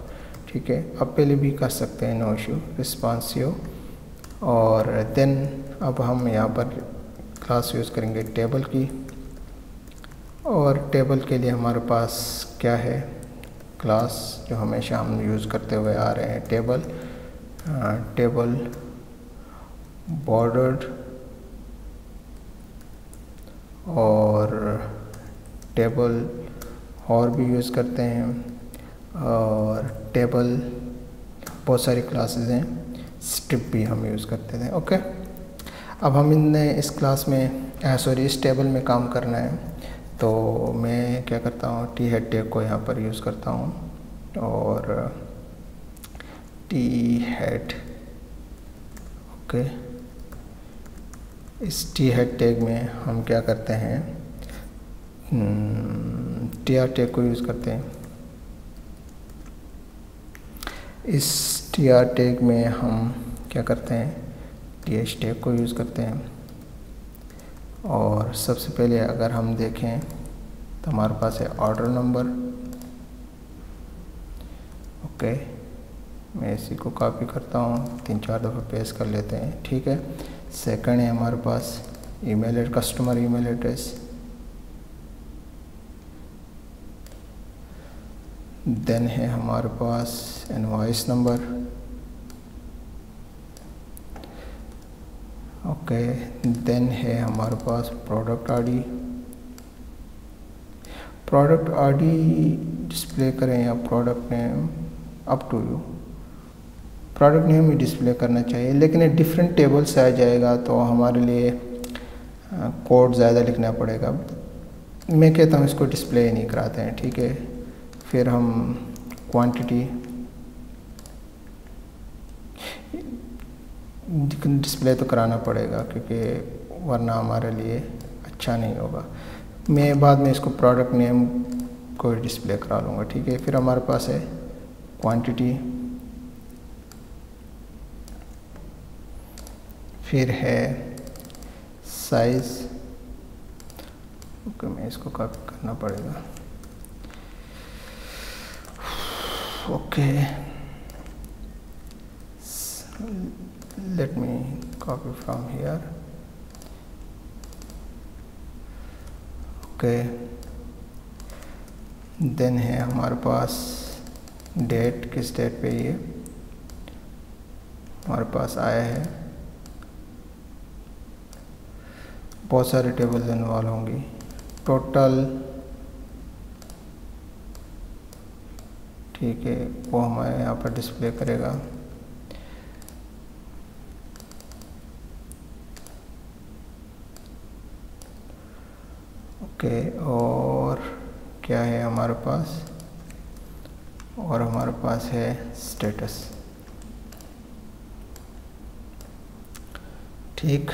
ठीक है। अब पहले भी कर सकते हैं, नो इशू, रिस्पॉन्सिव। और देन अब हम यहाँ पर क्लास यूज़ करेंगे टेबल की और टेबल के लिए हमारे पास क्या है, क्लास जो हमेशा हम यूज़ करते हुए आ रहे हैं, टेबल बॉर्डर्ड और टेबल और भी यूज़ करते हैं और टेबल बहुत सारी क्लासेस हैं, स्ट्रिप भी हम यूज़ करते थे। ओके, अब हम इनने इस क्लास में इस टेबल में काम करना है तो मैं क्या करता हूँ, टी हेड टैग को यहाँ पर यूज़ करता हूँ और टी हेड। ओके, इस टी हेड टैग में हम क्या करते हैं, टी आर टैग को यूज़ करते हैं। इस टी आर टैग में हम क्या करते हैं, टी एच टैग को यूज़ करते हैं। और सबसे पहले अगर हम देखें तो हमारे पास है ऑर्डर नंबर। ओके, मैं इसी को कॉपी करता हूँ, 3-4 दफ़ा पेस्ट कर लेते हैं, ठीक है। सेकंड है हमारे पास email customer email address, then है हमारे पास इनवॉइस नंबर, ओके, देन है हमारे पास product ID. Product ID display करें या product name, up to you. Product name ही डिस्प्ले करना चाहिए, लेकिन ये डिफरेंट टेबल से आ जाएगा तो हमारे लिए कोड ज़्यादा लिखना पड़ेगा। मैं कहता हूँ इसको डिस्प्ले ही नहीं कराते हैं, ठीक है। फिर हम क्वांटिटी डिस्प्ले तो कराना पड़ेगा, क्योंकि वरना हमारे लिए अच्छा नहीं होगा। मैं बाद में इसको प्रोडक्ट नेम को डिस्प्ले करा लूँगा, ठीक है। फिर हमारे पास है क्वांटिटी, फिर है साइज़, ओके, मैं इसको कॉपी करना पड़ेगा, okay, let me copy from here, okay. Then है हमारे पास डेट, किस डेट पे ये हमारे पास आया है। बहुत सारे टेबल्स इन्वॉल्व होंगी। टोटल, ठीक है, वो हमारे यहाँ पर डिस्प्ले करेगा। ओके, और क्या है हमारे पास, और हमारे पास है स्टेटस, ठीक।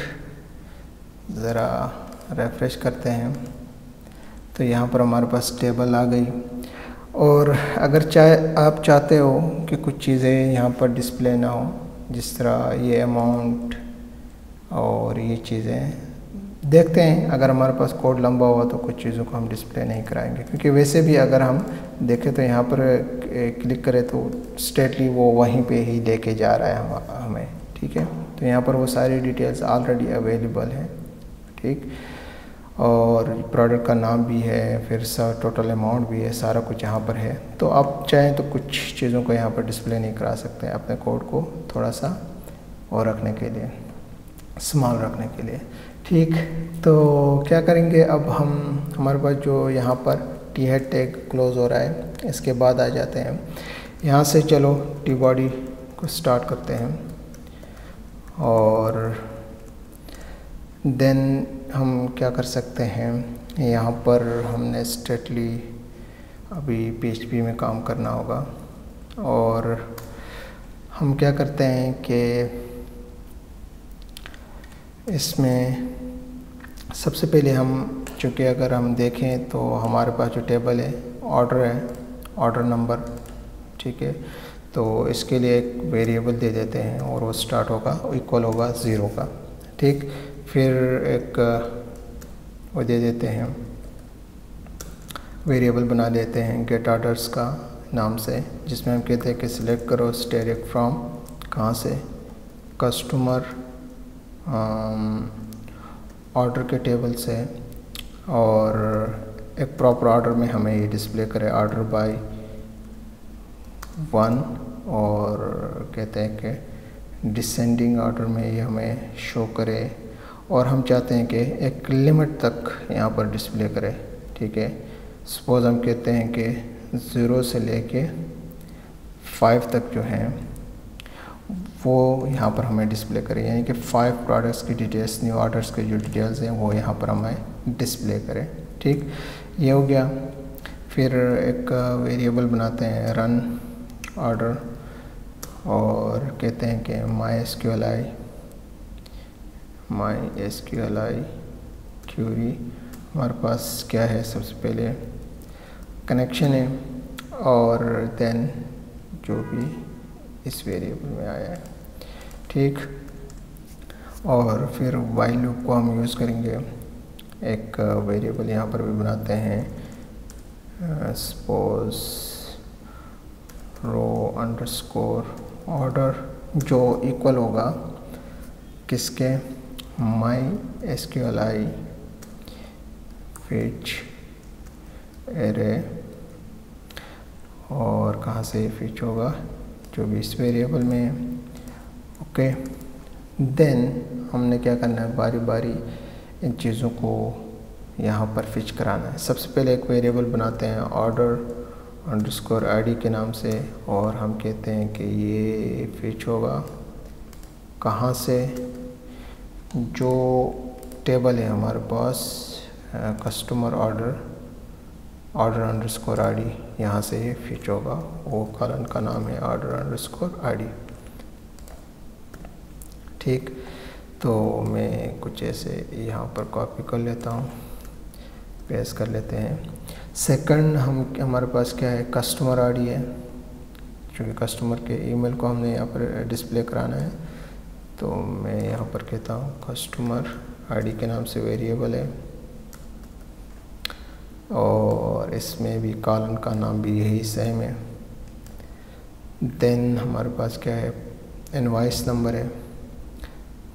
ज़रा रिफ्रेश करते हैं तो यहाँ पर हमारे पास टेबल आ गई। और अगर आप चाहते हो कि कुछ चीज़ें यहाँ पर डिस्प्ले ना हो, जिस तरह ये अमाउंट और ये चीज़ें, देखते हैं अगर हमारे पास कोड लंबा हुआ तो कुछ चीज़ों को हम डिस्प्ले नहीं कराएंगे, क्योंकि वैसे भी अगर हम देखें तो यहाँ पर क्लिक करें तो स्ट्रेटली वो वहीं पे ही लेके जा रहा है हमें, ठीक है। तो यहाँ पर वो सारी डिटेल्स ऑलरेडी अवेलेबल हैं, ठीक। और प्रोडक्ट का नाम भी है, फिर टोटल अमाउंट भी है, सारा कुछ यहाँ पर है। तो आप चाहें तो कुछ चीज़ों को यहाँ पर डिस्प्ले नहीं करा सकते, अपने कोड को थोड़ा सा और रखने के लिए, स्मॉल रखने के लिए, ठीक। तो क्या करेंगे अब हम, हमारे पास जो यहाँ पर टी हेड टैग क्लोज हो रहा है, इसके बाद आ जाते हैं यहाँ से। चलो टी बॉडी को स्टार्ट करते हैं और देन हम क्या कर सकते हैं, यहाँ पर हमने स्ट्रेटली अभी PHP में काम करना होगा। और हम क्या करते हैं कि इसमें सबसे पहले हम, चूँकि अगर हम देखें तो हमारे पास जो टेबल है ऑर्डर है, ऑर्डर नंबर, ठीक है। तो इसके लिए एक वेरिएबल दे देते हैं और वो स्टार्ट होगा, इक्वल होगा 0 का, ठीक। फिर एक वो दे देते हैं, वेरिएबल बना लेते हैं गेट ऑर्डर्स का नाम से, जिसमें हम कहते हैं कि सिलेक्ट करो स्टेरिक फ्रॉम, कहाँ से, कस्टमर ऑर्डर के टेबल से, और एक प्रॉपर ऑर्डर में हमें ये डिस्प्ले करे ऑर्डर बाय 1, और कहते हैं कि डिसेंडिंग ऑर्डर में ये हमें शो करे, और हम चाहते हैं कि एक लिमिट तक यहाँ पर डिस्प्ले करे, ठीक है। सपोज़ हम कहते हैं कि 0 से लेके 5 तक जो हैं वो यहाँ पर हमें डिस्प्ले करें, यानी कि 5 प्रोडक्ट्स की डिटेल्स, न्यू ऑर्डर्स के जो डिटेल्स हैं वो यहाँ पर हमें डिस्प्ले करें, ठीक। ये हो गया। फिर एक वेरिएबल बनाते हैं रन ऑर्डर, और कहते हैं कि MySQLi क्यूरी, हमारे पास क्या है, सबसे पहले कनेक्शन है, और देन जो भी इस वेरिएबल में आया है, ठीक। और फिर वाइल लूप को हम यूज़ करेंगे, एक वेरिएबल यहाँ पर भी बनाते हैं, सपोज रो अंडरस्कोर ऑर्डर, जो इक्वल होगा किसके, MySQLi fetch array, और कहाँ से फिच होगा, जो भी इस वेरिएबल में। ओके, देन हमने क्या करना है, बारी बारी इन चीज़ों को यहाँ पर फिच कराना है। सबसे पहले एक वेरिएबल बनाते हैं order_id के नाम से, और हम कहते हैं कि ये फिच होगा कहाँ से, जो टेबल है हमारे पास कस्टमर order_id, यहाँ से ये फिच होगा। वो कॉलम का नाम है order_id। ठीक, तो मैं कुछ ऐसे यहाँ पर कॉपी कर लेता हूँ, पेस्ट कर लेते हैं। सेकंड हमारे पास क्या है, कस्टमर आईडी है, क्योंकि कस्टमर के ईमेल को हमने यहाँ पर डिस्प्ले कराना है। तो मैं यहाँ पर कहता हूँ कस्टमर आईडी के नाम से वेरिएबल है, और इसमें भी कॉलम का नाम भी यही सेम है। देन हमारे पास क्या है, इनवॉइस नंबर है,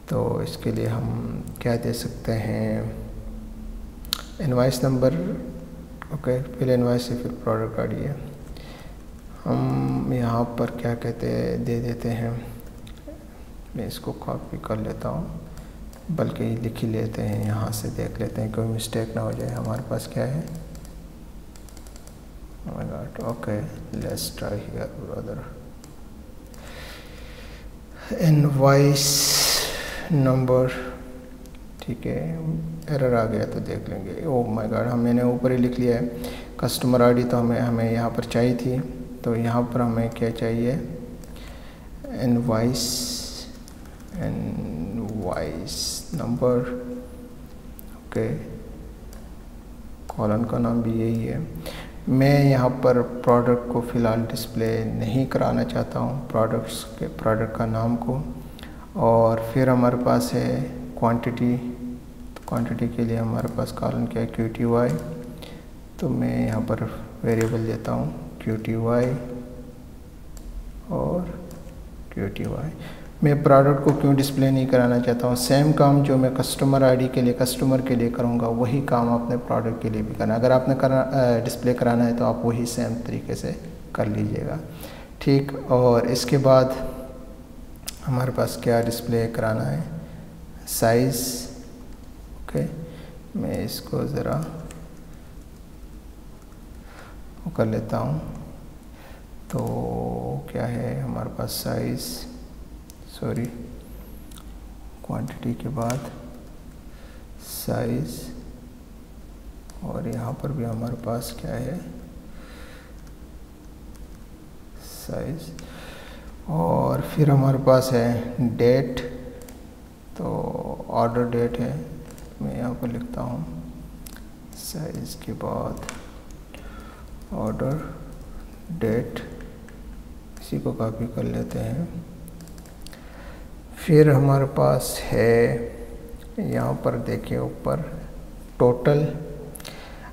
तो इसके लिए हम क्या दे सकते हैं, इनवॉइस नंबर। ओके, पहले इनवॉइस है फिर प्रोडक्ट आईडी है। हम यहाँ पर क्या कहते हैं, दे देते हैं, मैं इसको कॉपी कर लेता हूँ, बल्कि लिख ही लेते हैं, यहाँ से देख लेते हैं कोई मिस्टेक ना हो जाए। हमारे पास क्या है, oh my God, okay, let's try here brother, invoice number. ठीक है, एरर आ गया तो देख लेंगे। ओह माय गॉड, मैंने ऊपर ही लिख लिया है। कस्टमर आईडी तो हमें यहाँ पर चाहिए थी, तो यहाँ पर हमें क्या चाहिए, इनवॉइस नंबर। ओके, कॉलम का नाम भी यही है। मैं यहाँ पर प्रोडक्ट को फ़िलहाल डिस्प्ले नहीं कराना चाहता हूँ, प्रोडक्ट का नाम को। और फिर हमारे पास है क्वांटिटी, तो क्वांटिटी के लिए हमारे पास कॉलम क्या है, QTY। तो मैं यहाँ पर वेरिएबल देता हूँ QTY और QTY। मैं प्रोडक्ट को क्यों डिस्प्ले नहीं कराना चाहता हूँ, सेम काम जो मैं कस्टमर आईडी के लिए कस्टमर के लिए करूँगा, वही काम आपने प्रोडक्ट के लिए भी करना। अगर आपने डिस्प्ले कराना है तो आप वही सेम तरीके से कर लीजिएगा। ठीक, और इसके बाद हमारे पास क्या डिस्प्ले कराना है, साइज़। ओके, मैं इसको ज़रा कर लेता हूँ। तो क्या है हमारे पास, साइज़, सॉरी, क्वांटिटी के बाद साइज़, और यहाँ पर भी हमारे पास क्या है, साइज़। और फिर हमारे पास है डेट, तो ऑर्डर डेट है, मैं यहाँ पर लिखता हूँ साइज़ के बाद ऑर्डर डेट, इसी को कॉपी कर लेते हैं। फिर हमारे पास है यहाँ पर देखिए ऊपर टोटल,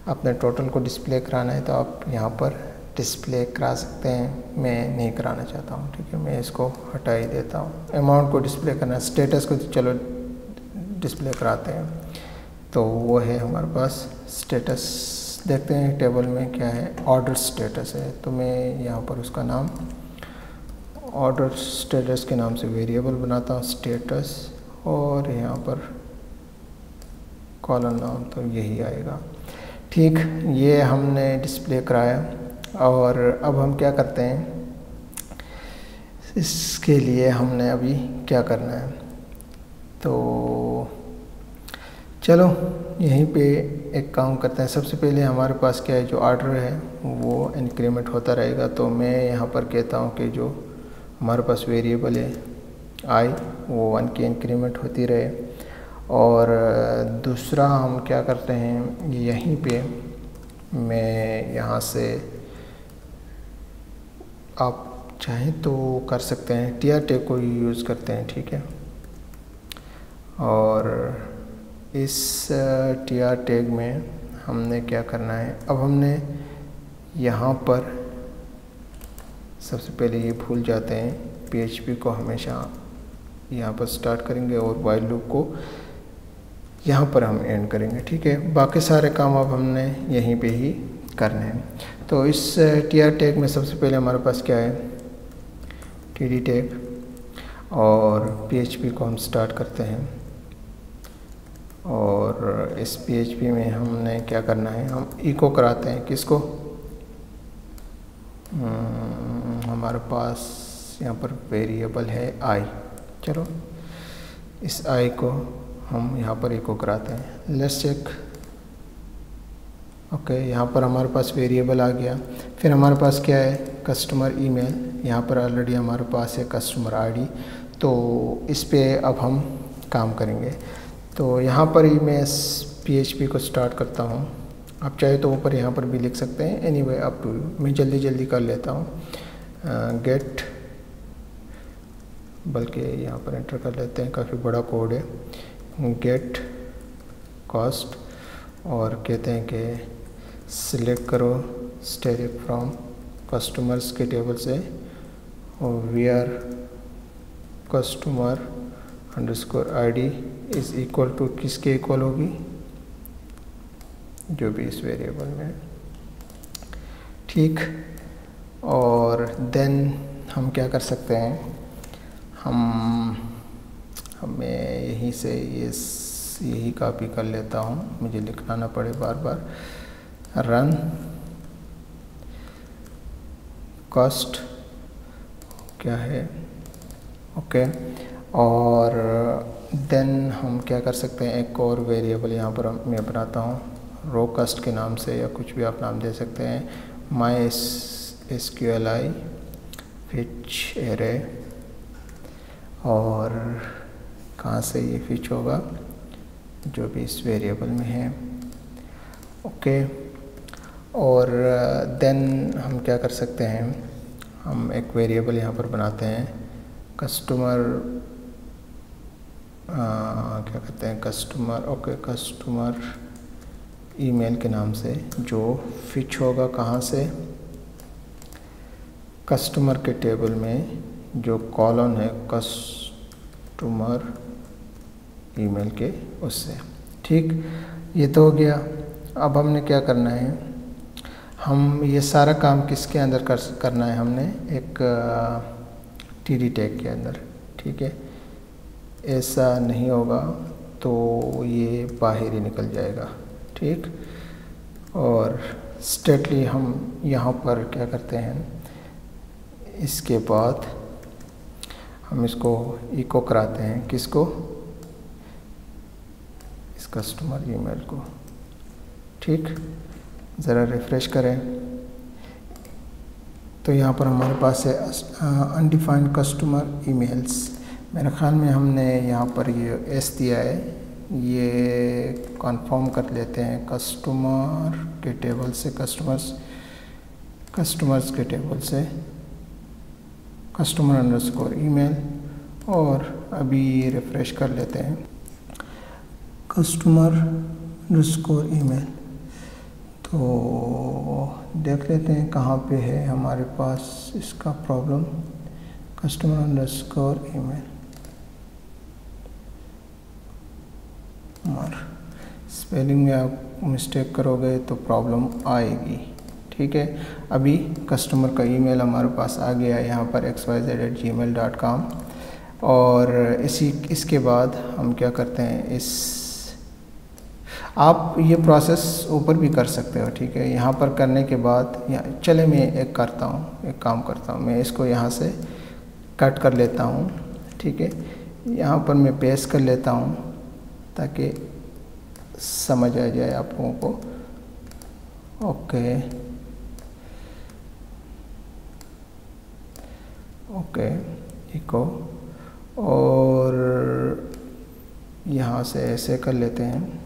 अपने टोटल को डिस्प्ले कराना है तो आप यहाँ पर डिस्प्ले करा सकते हैं, मैं नहीं कराना चाहता हूँ। ठीक है, मैं इसको हटा ही देता हूँ। अमाउंट को डिस्प्ले करना, स्टेटस को तो चलो डिस्प्ले कराते हैं, तो वो है हमारे पास स्टेटस। देखते हैं टेबल में क्या है, ऑर्डर स्टेटस है, तो मैं यहाँ पर उसका नाम ऑर्डर स्टेटस के नाम से वेरिएबल बनाता हूँ स्टेटस, और यहाँ पर कॉलम नाम तो यही आएगा। ठीक, ये हमने डिस्प्ले कराया, और अब हम क्या करते हैं, इसके लिए हमने अभी क्या करना है, तो चलो यहीं पे एक काम करते हैं। सबसे पहले हमारे पास क्या है, जो ऑर्डर है वो इंक्रीमेंट होता रहेगा। तो मैं यहाँ पर कहता हूँ कि जो हमारे पास वेरिएबल है आई, वो 1 की इंक्रीमेंट होती रहे। और दूसरा हम क्या करते हैं, यहीं पे मैं यहाँ से आप चाहें तो कर सकते हैं, टीआर टैग को यूज़ करते हैं। ठीक है, और इस टीआर टैग में हमने क्या करना है, अब हमने यहाँ पर सबसे पहले ये भूल जाते हैं, PHP को हमेशा यहाँ पर स्टार्ट करेंगे और वाइल लूप को यहाँ पर हम एंड करेंगे। ठीक है, बाकी सारे काम अब हमने यहीं पे ही करने हैं। तो इस टीआर टैग में सबसे पहले हमारे पास क्या है, टीडी टैग, और पीएचपी को हम स्टार्ट करते हैं। और इस पीएचपी में हमने क्या करना है, हम इको कराते हैं किसको, हमारे पास यहाँ पर वेरिएबल है आई। चलो इस आई को हम यहाँ पर इको कराते हैं। Let's check. ओके, यहाँ पर हमारे पास वेरिएबल आ गया। फिर हमारे पास क्या है, कस्टमर ईमेल। यहाँ पर ऑलरेडी हमारे पास है कस्टमर आईडी। तो इस पे अब हम काम करेंगे। तो यहाँ पर ही मैं इस पीएचपी को स्टार्ट करता हूँ। आप चाहे तो ऊपर यहाँ पर भी लिख सकते हैं, एनीवे अप टू यू। मैं जल्दी कर लेता हूँ। गेट, बल्कि यहाँ पर एंटर कर लेते हैं, काफ़ी बड़ा कोड है। गेट कॉस्ट, और कहते हैं कि सिलेक्ट करो स्टेरिक फ्रॉम कस्टमर्स के टेबल से, और where customer underscore ID is equal to, किसके इक्वल होगी, जो भी इस वेरिएबल में। ठीक, और देन हम क्या कर सकते हैं, हमें यहीं से यही कॉपी कर लेता हूँ, मुझे लिखना ना पड़े बार बार। रन कॉस्ट क्या है, ओके। और देन हम क्या कर सकते हैं, एक और वेरिएबल यहाँ पर मैं बनाता हूँ, रो कॉस्ट के नाम से, या कुछ भी आप नाम दे सकते हैं। माई SQLi फिच एरे, और कहाँ से ये फिच होगा, जो भी इस वेरिएबल में है, ओके। और देन हम क्या कर सकते हैं, हम एक वेरिएबल यहाँ पर बनाते हैं, कस्टमर क्या कहते हैं, कस्टमर, ओके, कस्टमर ईमेल के नाम से, जो फिच होगा कहाँ से, कस्टमर के टेबल में जो कॉलम है कस्टमर ईमेल के उससे। ठीक, ये तो हो गया। अब हमने क्या करना है, हम ये सारा काम किसके अंदर करना है, हमने एक टीडी टैग के अंदर। ठीक है, ऐसा नहीं होगा तो ये बाहर ही निकल जाएगा। ठीक, और स्ट्रेटली हम यहाँ पर क्या करते हैं, इसके बाद हम इसको इको कराते हैं, किसको, इस कस्टमर ईमेल को। ठीक, ज़रा रिफ़्रेश करें तो यहाँ पर हमारे पास है अनडिफाइंड कस्टमर ईमेल्स। मेरे ख़्याल में हमने यहाँ पर ये एस दिया है, ये कंफर्म कर लेते हैं, कस्टमर के टेबल से, कस्टमर्स के टेबल से कस्टमर अंडरस्कोर ईमेल, और अभी रिफ़्रेश कर लेते हैं, कस्टमर अंडरस्कोर ईमेल। तो देख लेते हैं कहाँ पे है हमारे पास इसका प्रॉब्लम, कस्टमर अंडरस्कोर ईमेल। और स्पेलिंग में आप मिस्टेक करोगे तो प्रॉब्लम आएगी। ठीक है, अभी कस्टमर का ईमेल हमारे पास आ गया है यहाँ पर xyz@gmail.com। और इसके बाद हम क्या करते हैं, आप ये प्रोसेस ऊपर भी कर सकते हो। ठीक है, यहाँ पर करने के बाद चले मैं एक काम करता हूँ, मैं इसको यहाँ से कट कर लेता हूँ। ठीक है, यहाँ पर मैं पेस्ट कर लेता हूँ ताकि समझ आ जाए आप लोगों को। ओके, इको, और यहाँ से ऐसे कर लेते हैं,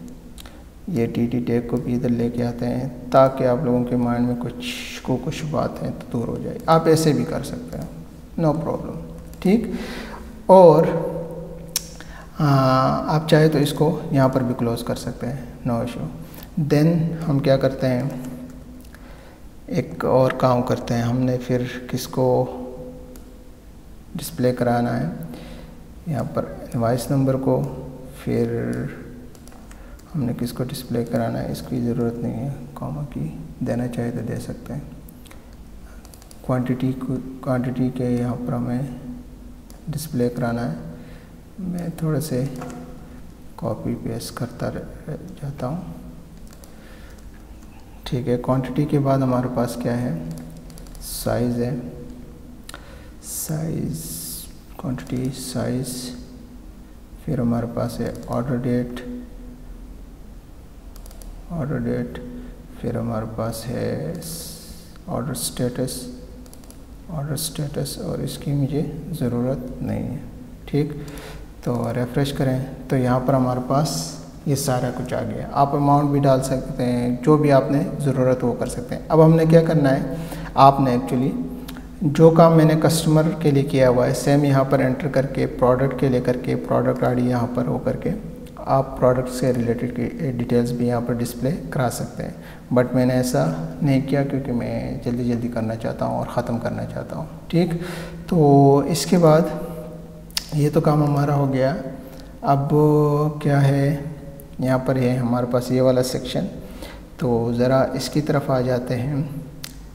ये टीडी टैग को भी इधर लेके आते हैं ताकि आप लोगों के माइंड में कुछ बात है तो दूर हो जाए। आप ऐसे भी कर सकते हैं, नो प्रॉब्लम। ठीक, और आप चाहे तो इसको यहाँ पर भी क्लोज कर सकते हैं, नो इशू। देन हम क्या करते हैं, एक और काम करते हैं, हमने फिर किसको डिस्प्ले कराना है, यहाँ पर इनवॉइस नंबर को, फिर हमने किसको डिस्प्ले कराना है, इसकी ज़रूरत नहीं है, कॉमा की देना चाहे तो दे सकते हैं। क्वांटिटी के यहाँ पर हमें डिस्प्ले कराना है। मैं थोड़े से कॉपी पेस्ट करता जाता हूँ। ठीक है, क्वांटिटी के बाद हमारे पास क्या है, साइज़ है, साइज़ क्वांटिटी साइज़, फिर हमारे पास है ऑर्डर डेट, फिर हमारे पास है ऑर्डर स्टेटस और इसकी मुझे ज़रूरत नहीं है। ठीक, तो रिफ़्रेश करें तो यहाँ पर हमारे पास ये सारा कुछ आ गया। आप अमाउंट भी डाल सकते हैं, जो भी आपने ज़रूरत वो कर सकते हैं। अब हमने क्या करना है, आपने एक्चुअली जो काम मैंने कस्टमर के लिए किया हुआ है सेम यहाँ पर एंटर करके प्रोडक्ट के लिए करके प्रोडक्ट आईडी यहाँ पर हो करके आप प्रोडक्ट से रिलेटेड की डिटेल्स भी यहाँ पर डिस्प्ले करा सकते हैं। बट मैंने ऐसा नहीं किया क्योंकि मैं जल्दी करना चाहता हूँ और ख़त्म करना चाहता हूँ। ठीक, तो इसके बाद ये तो काम हमारा हो गया। अब क्या है, यहाँ पर है हमारे पास ये वाला सेक्शन, तो ज़रा इसकी तरफ आ जाते हैं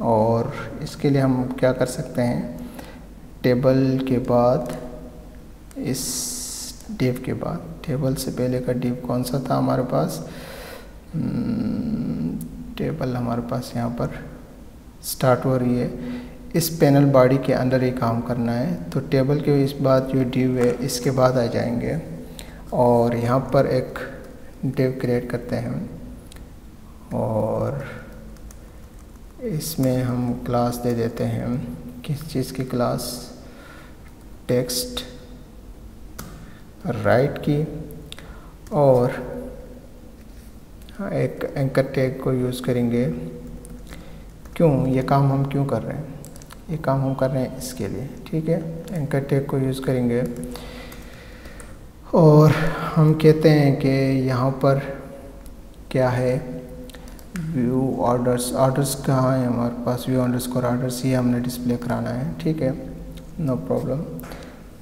और इसके लिए हम क्या कर सकते हैं, टेबल के बाद इस डिव के बाद, टेबल से पहले का डिव कौन सा था हमारे पास, टेबल हमारे पास यहाँ पर स्टार्ट हो रही है। इस पैनल बॉडी के अंदर ही काम करना है, तो टेबल के इस बाद जो डिव है इसके बाद आ जाएंगे और यहाँ पर एक डिव क्रिएट करते हैं और इसमें हम क्लास दे देते हैं, किस चीज़ की क्लास, टेक्स्ट राइट की, और एक एंकर टैग को यूज़ करेंगे। क्यों ये काम हम क्यों कर रहे हैं, ये काम हम कर रहे हैं इसके लिए। ठीक है, एंकर टैग को यूज़ करेंगे और हम कहते हैं कि यहाँ पर क्या है, व्यू ऑर्डर्स कहाँ है हमारे पास, व्यू ऑर्डर्स ही हमने डिस्प्ले कराना है। ठीक है, नो प्रॉब्लम।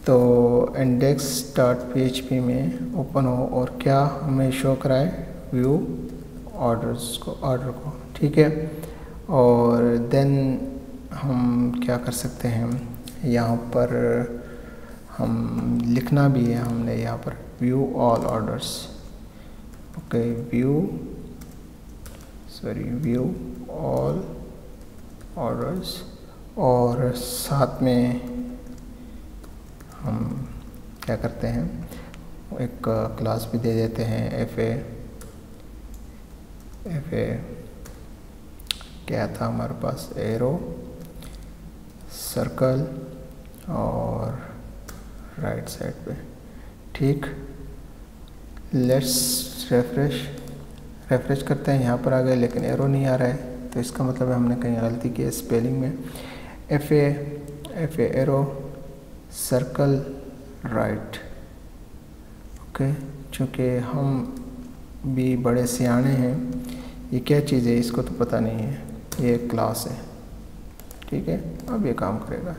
तो index.php में ओपन हो और क्या हमें शो कराए, व्यू ऑर्डर को। ठीक है, और देन हम क्या कर सकते हैं, यहाँ पर हम लिखना भी है, हमने यहाँ पर view all orders, okay, view all orders, और साथ में हम क्या करते हैं, एक क्लास भी दे देते हैं, एफ ए क्या था हमारे पास, एरो सर्कल और राइट साइड पे। ठीक, लेट्स रिफ्रेश करते हैं, यहाँ पर आ गए लेकिन एरो नहीं आ रहा है, तो इसका मतलब है हमने कहीं गलती की है स्पेलिंग में। F A arrow circle right, okay, चूँकि हम भी बड़े सियाने हैं, ये क्या चीज़ है इसको तो पता नहीं है, ये क्लास है। ठीक है, अब ये काम करेगा।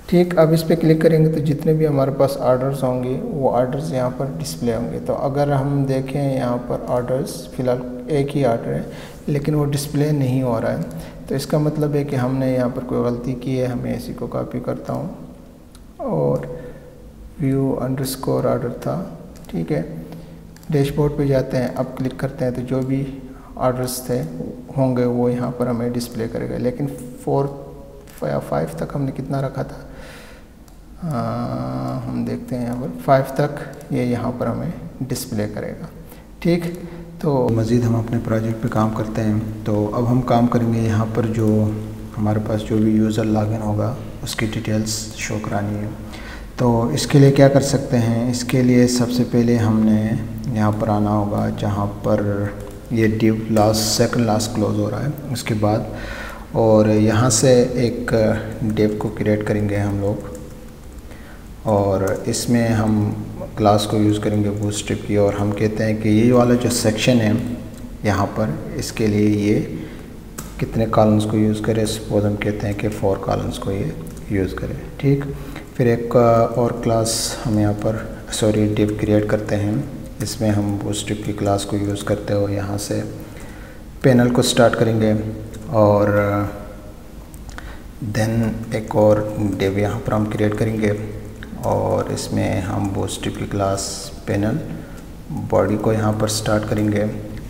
ठीक, अब इस पर क्लिक करेंगे तो जितने भी हमारे पास ऑर्डर्स होंगे वो ऑर्डर्स यहाँ पर डिस्प्ले होंगे। तो अगर हम देखें यहाँ पर ऑर्डर्स फ़िलहाल एक ही ऑर्डर है लेकिन वो डिस्प्ले नहीं हो रहा है, तो इसका मतलब है कि हमने यहाँ पर कोई गलती की है। मैं इसी को कॉपी करता हूँ और व्यू अंडरस्कोर ऑर्डर था। ठीक है, डैशबोर्ड पे जाते हैं, अब क्लिक करते हैं तो जो भी ऑर्डर्स थे होंगे वो यहाँ पर हमें डिस्प्ले करेगा। लेकिन 4 या 5 तक हमने कितना रखा था, हम देखते हैं यहाँ पर 5 तक ये यहाँ पर हमें डिस्प्ले करेगा। ठीक, तो मज़ीद हम अपने प्रोजेक्ट पे काम करते हैं। तो अब हम काम करेंगे यहाँ पर जो हमारे पास जो भी यूज़र लॉगिन होगा उसकी डिटेल्स शो करानी है। तो इसके लिए क्या कर सकते हैं, इसके लिए सबसे पहले हमने यहाँ पर आना होगा जहाँ पर ये डिव सेकंड लास्ट क्लोज हो रहा है उसके बाद, और यहाँ से एक डिव को क्रिएट करेंगे हम लोग और इसमें हम क्लास को यूज़ करेंगे बूटस्ट्रैप की, और हम कहते हैं कि ये वाला जो सेक्शन है यहाँ पर इसके लिए ये कितने कॉलम्स को यूज़ करें, सपोज हम कहते हैं कि 4 कॉलम्स को ये यूज़ करें। ठीक, फिर एक और क्लास हम यहाँ पर डिव क्रिएट करते हैं इसमें हम बूटस्ट्रैप की क्लास को यूज़ करते हुए यहाँ से पैनल को स्टार्ट करेंगे और देन एक और डिव यहाँ पर हम क्रिएट करेंगे और इसमें हम बूटस्ट्रैप की क्लास पैनल बॉडी को यहाँ पर स्टार्ट करेंगे।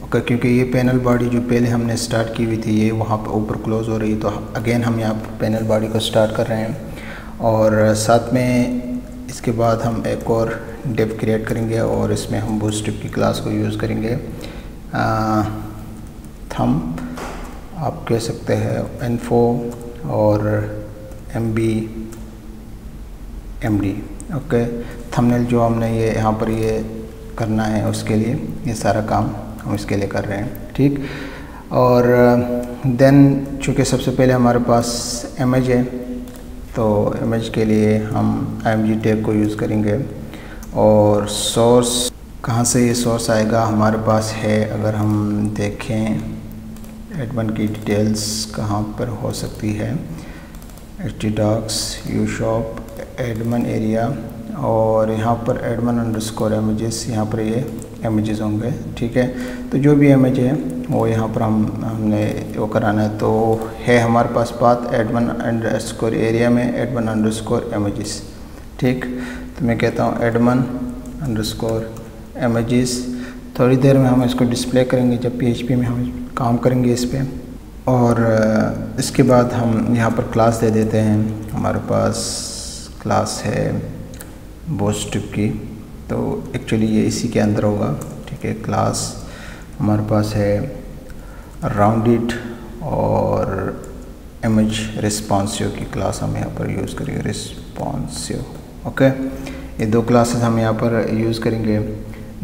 ओके, क्योंकि ये पैनल बॉडी जो पहले हमने स्टार्ट की हुई थी ये वहाँ पर ऊपर क्लोज हो रही, तो अगेन हम यहाँ पर पैनल बॉडी को स्टार्ट कर रहे हैं और साथ में इसके बाद हम एक और डिव क्रिएट करेंगे और इसमें हम बूटस्ट्रैप की क्लास को यूज़ करेंगे। थम आप कह सकते हैं इन्फो और MD। ओके, थंबनेल जो हमने ये यहाँ पर ये करना है उसके लिए ये सारा काम हम इसके लिए कर रहे हैं, ठीक। और देन चूँकि सबसे पहले हमारे पास इमेज है तो इमेज के लिए हम img टैग को यूज़ करेंगे और सोर्स कहाँ से ये सोर्स आएगा हमारे पास है, अगर हम देखें एडमिन की डिटेल्स कहाँ पर हो सकती है, htdocs ushop एडमिन एरिया और यहाँ पर admin_images यहाँ पर ये इमेजेस होंगे, ठीक है। तो जो भी इमेज है वो यहाँ पर हमने वो कराना है, तो है हमारे पास बात admin_area में admin_images, ठीक। तो मैं कहता हूँ admin_images। थोड़ी देर में हम इसको डिस्प्ले करेंगे जब PHP में हम काम करेंगे इस पर। और इसके बाद हम यहाँ पर क्लास दे देते हैं, हमारे पास क्लास है बूटस्ट्रैप की, तो एक्चुअली ये इसी के अंदर होगा, ठीक है। क्लास हमारे पास है राउंडेड और इमेज रिस्पॉन्सिव की क्लास हम यहाँ पर यूज़ करेंगे, रिस्पॉन्सिव। ओके, ये दो क्लासेस हम यहाँ पर यूज़ करेंगे।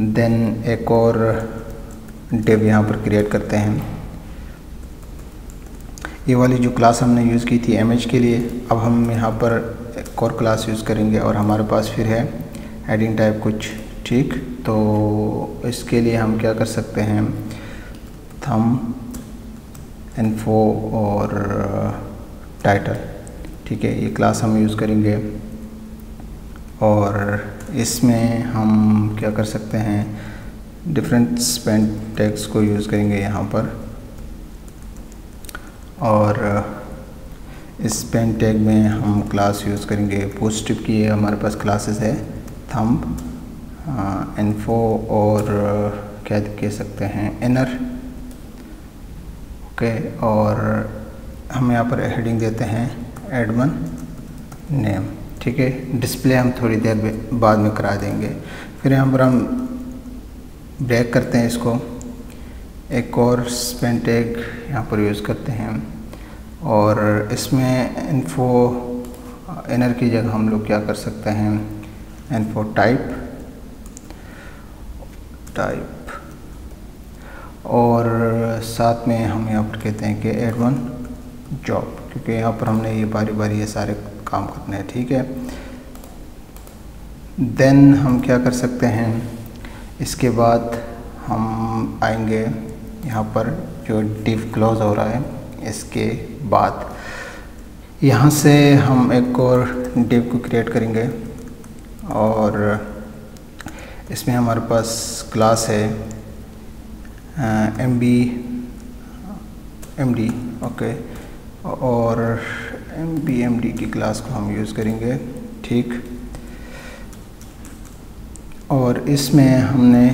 देन एक और डिव यहाँ पर क्रिएट करते हैं। ये वाली जो क्लास हमने यूज़ की थी इमेज के लिए, अब हम यहाँ पर एक और क्लास यूज़ करेंगे और हमारे पास फिर है हेडिंग टाइप कुछ, ठीक। तो इसके लिए हम क्या कर सकते हैं, थंब इन्फो और टाइटल, ठीक है, ये क्लास हम यूज़ करेंगे और इसमें हम क्या कर सकते हैं, डिफरेंट स्पेन टैग्स को यूज़ करेंगे यहाँ पर और इस स्पेन टैग में हम क्लास यूज़ करेंगे बूटस्ट्रैप की। ये हमारे पास क्लासेस है थंब इन्फो और क्या कह सकते हैं इनर, ओके। और हम यहाँ पर हेडिंग देते हैं एडमिन नेम, ठीक है। डिस्प्ले हम थोड़ी देर बाद में करा देंगे। फिर यहाँ पर हम ब्रेक करते हैं इसको, एक और स्पेन टैग यहाँ पर यूज़ करते हैं और इसमें इन्फो इनर की जगह हम लोग क्या कर सकते हैं, इन्फो टाइप और साथ में हम यहाँ पर कहते हैं कि एडमिन जॉब, क्योंकि यहाँ पर हमने ये बारी बारी ये सारे काम करने हैं, ठीक है। देन हम क्या कर सकते हैं, इसके बाद हम आएंगे यहाँ पर जो डिव क्लोज हो रहा है, इसके बाद यहाँ से हम एक और डिव को क्रिएट करेंगे और इसमें हमारे पास क्लास है MD, ओके। और MD की क्लास को हम यूज़ करेंगे, ठीक। और इसमें हमने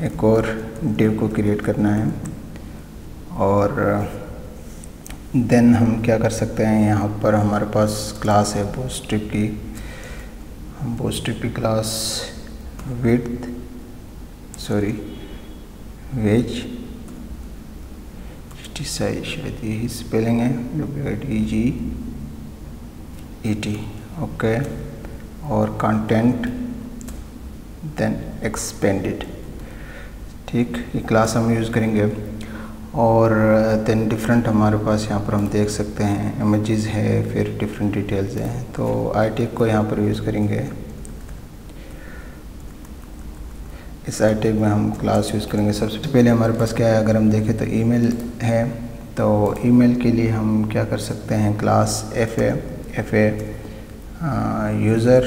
एक और डिव को क्रिएट करना है और देन हम क्या कर सकते हैं, यहाँ पर हमारे पास क्लास है बूटस्ट्रैप की, हम बूटस्ट्रैप की क्लास वेज शायद यही स्पेलिंग है, DGET, ओके। और कंटेंट देन एक्सपेंडेड, ठीक। ये क्लास हम यूज़ करेंगे और देन डिफरेंट हमारे पास यहाँ पर हम देख सकते हैं इमेजेस है, फिर डिफरेंट डिटेल्स हैं, तो आई टैग को यहाँ पर यूज़ करेंगे। इस आई टैग में हम क्लास यूज़ करेंगे। सबसे पहले हमारे पास क्या है, अगर हम देखें तो ईमेल है, तो ईमेल के लिए हम क्या कर सकते हैं, क्लास FA यूज़र,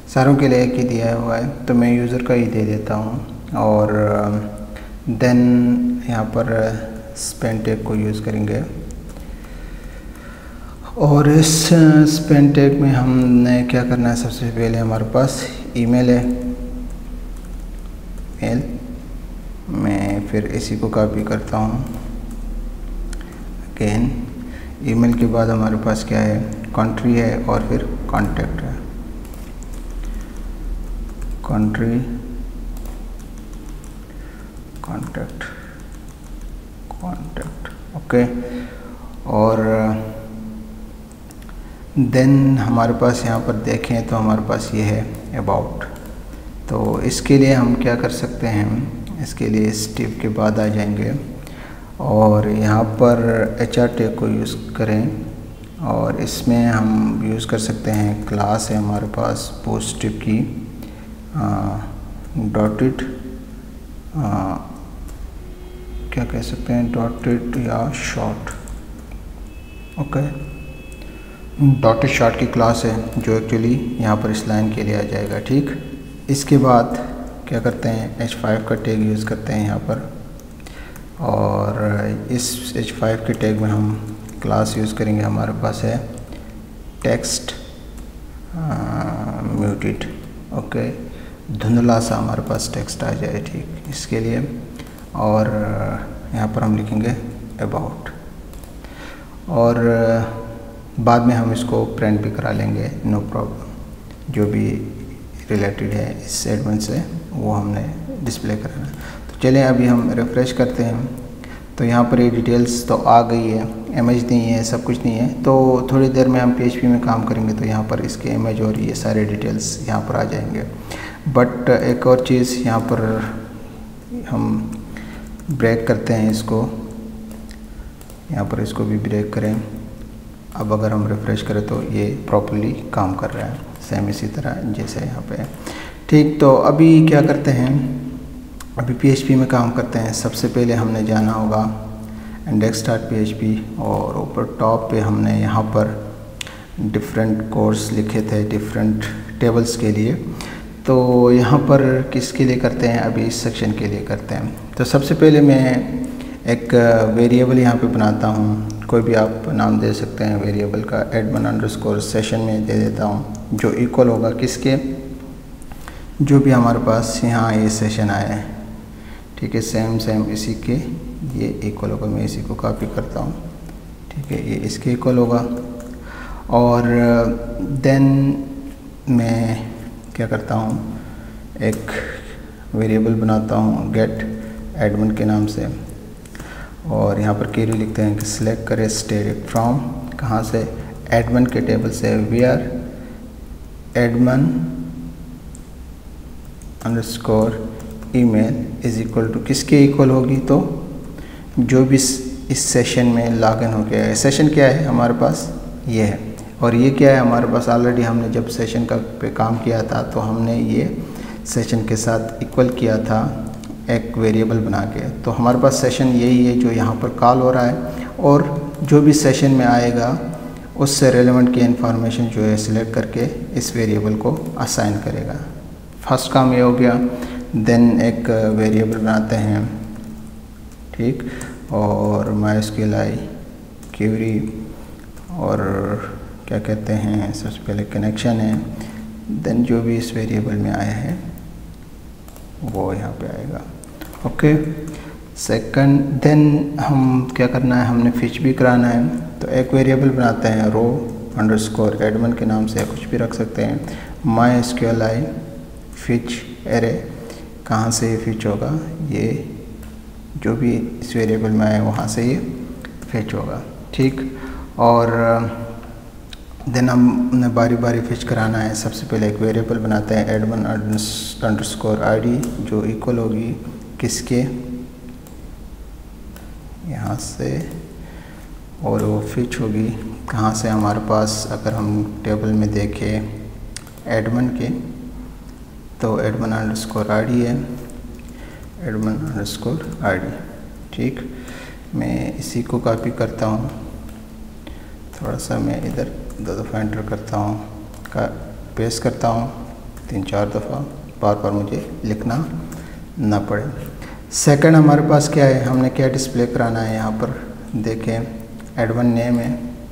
सारों के लिए एक ही दिया हुआ है तो मैं यूज़र का ही दे देता हूँ और देन यहाँ पर स्पेन टैग को यूज़ करेंगे और इस स्पेन टैग में हमने क्या करना है, सबसे पहले हमारे पास ईमेल है, मेल मैं फिर इसी को कॉपी करता हूँ अगेन। ईमेल के बाद हमारे पास क्या है, कंट्री है और फिर कॉन्टैक्ट है, कंट्री कॉन्टैक्ट ओके। और देन हमारे पास यहाँ पर देखें तो हमारे पास ये है अबाउट। तो इसके लिए हम क्या कर सकते हैं, इसके लिए स्टेप के बाद आ जाएंगे और यहाँ पर HR टैग को यूज़ करें और इसमें हम यूज़ कर सकते हैं, क्लास है हमारे पास पोस्टिव की डॉटेड क्या कह सकते हैं, डॉटेड या शॉर्ट ओके। डॉटेड शॉर्ट की क्लास है जो एक्चुअली यहाँ पर इस लाइन के लिए आ जाएगा, ठीक। इसके बाद क्या करते हैं, H5 का टैग यूज़ करते हैं यहाँ पर और इस H5 के टैग में हम क्लास यूज़ करेंगे, हमारे पास है टेक्स्ट म्यूटेड ओके, धुंधला सा हमारे पास टेक्स्ट आ जाए, ठीक। इसके लिए और यहाँ पर हम लिखेंगे अबाउट और बाद में हम इसको प्रिंट भी करा लेंगे, नो प्रॉब्लम। जो भी रिलेटेड है इस एडमिन से वो हमने डिस्प्ले करना है। तो चलें अभी हम रिफ़्रेश करते हैं तो यहाँ पर ये डिटेल्स तो आ गई है, इमेज नहीं है, सब कुछ नहीं है। तो थोड़ी देर में हम PHP में काम करेंगे तो यहाँ पर इसके इमेज और ये सारे डिटेल्स यहाँ पर आ जाएंगे। बट एक और चीज़ यहाँ पर हम ब्रेक करते हैं इसको, यहाँ पर इसको भी ब्रेक करें। अब अगर हम रिफ़्रेश करें तो ये प्रॉपर्ली काम कर रहा है, सेम इसी तरह जैसे यहाँ पे है, ठीक। तो अभी क्या करते हैं, अभी PHP में काम करते हैं। सबसे पहले हमने जाना होगा index.php और ऊपर टॉप पे हमने यहाँ पर डिफरेंट कोर्स लिखे थे डिफरेंट टेबल्स के लिए। तो यहाँ पर किसके लिए करते हैं, अभी इस सेक्शन के लिए करते हैं। तो सबसे पहले मैं एक वेरिएबल यहाँ पे बनाता हूँ, कोई भी आप नाम दे सकते हैं वेरिएबल का, admin_session में दे देता हूँ, जो इक्वल होगा किसके, जो भी हमारे पास यहाँ ये सेशन आया है, ठीक है। सेम इसी के ये इक्वल होगा, मैं इसी को कॉपी करता हूँ, ठीक है, ये इसके इक्वल होगा। और देन मैं क्या करता हूँ, एक वेरिएबल बनाता हूँ गेट एडमिन के नाम से और यहाँ पर क्वेरी लिखते हैं कि सिलेक्ट करें स्टेट फ्रॉम, कहाँ से, एडमिन के टेबल से, where admin underscore email is equal to, किसके इक्वल होगी, तो जो भी इस सेशन में लॉगिन हो गया है। सेशन क्या है हमारे पास, ये है, और ये क्या है हमारे पास, ऑलरेडी हमने जब सेशन का पे काम किया था तो हमने ये सेशन के साथ इक्वल किया था एक वेरिएबल बना के। तो हमारे पास सेशन यही है जो यहाँ पर कॉल हो रहा है और जो भी सेशन में आएगा उससे रेलेवेंट की इन्फॉर्मेशन जो है सिलेक्ट करके इस वेरिएबल को असाइन करेगा। फर्स्ट काम ये हो गया। देन एक वेरिएबल बनाते हैं, ठीक, और MySQL क्वेरी और क्या कहते हैं, सबसे पहले कनेक्शन है। देन जो भी इस वेरिएबल में आया है वो यहाँ पे आएगा, ओके। सेकंड, देन हम क्या करना है, हमने फिच भी कराना है। तो एक वेरिएबल बनाते हैं रो अंडरस्कोर एडमिन के नाम से, कुछ भी रख सकते हैं, MySQL फिच एरे, कहाँ से ये फिच होगा, ये जो भी इस वेरिएबल में आए वहाँ से ये फिच होगा, ठीक। और देन हमने बारी बारी फिच कराना है। सबसे पहले एक वेरिएबल बनाते हैं एडमिन अंडरस्कोर ID, जो इक्वल होगी किसके, यहाँ से, और वो फिच होगी कहाँ से, हमारे पास अगर हम टेबल में देखें एडमिन के, तो एडमिन अंडरस्कोर ID है, एडमिन अंडरस्कोर ID, ठीक। मैं इसी को कॉपी करता हूँ, थोड़ा सा मैं इधर 2 दफ़ा एंटर करता हूँ, का पेस्ट करता हूँ 3-4 दफ़ा, बार बार मुझे लिखना ना पड़े। सेकंड हमारे पास क्या है, हमने क्या डिस्प्ले कराना है, यहाँ पर देखें एडमिन नेम है,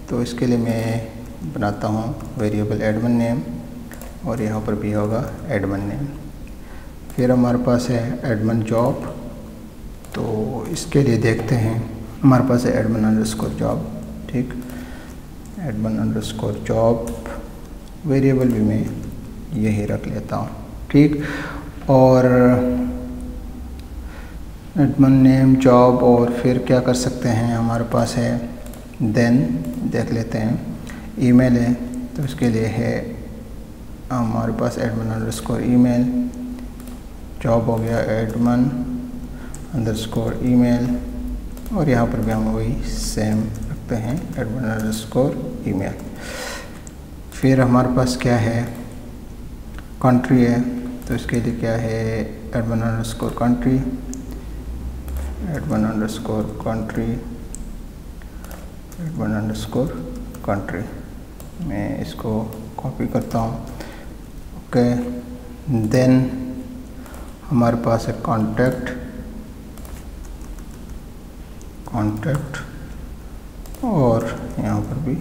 तो इसके लिए मैं बनाता हूँ वेरिएबल एडमिन नेम और यहाँ पर भी होगा एडमिन नेम। फिर हमारे पास है एडमिन जॉब, तो इसके लिए देखते हैं हमारे पास है एडमिन अंडरस्कोर जॉब। ठीक, एडमिन अंडरस्कोर जॉब वेरिएबल भी मैं यही रख लेता हूँ। ठीक, और एडमिन नेम जॉब, और फिर क्या कर सकते हैं, हमारे पास है देन देख लेते हैं ईमेल है, तो इसके लिए है हमारे पास एडमिन अंडरस्कोर ईमेल, जॉब हो गया एडमिन अंडरस्कोर ईमेल, और यहाँ पर भी हम वही सेम रखते हैं एडमिन अंडरस्कोर ईमेल। फिर हमारे पास क्या है कंट्री है, तो इसके लिए क्या है admin underscore country, admin underscore country, admin underscore country. मैं इसको कॉपी करता हूँ। ओके, देन हमारे पास है कॉन्टैक्ट, कॉन्टैक्ट और यहाँ पर भी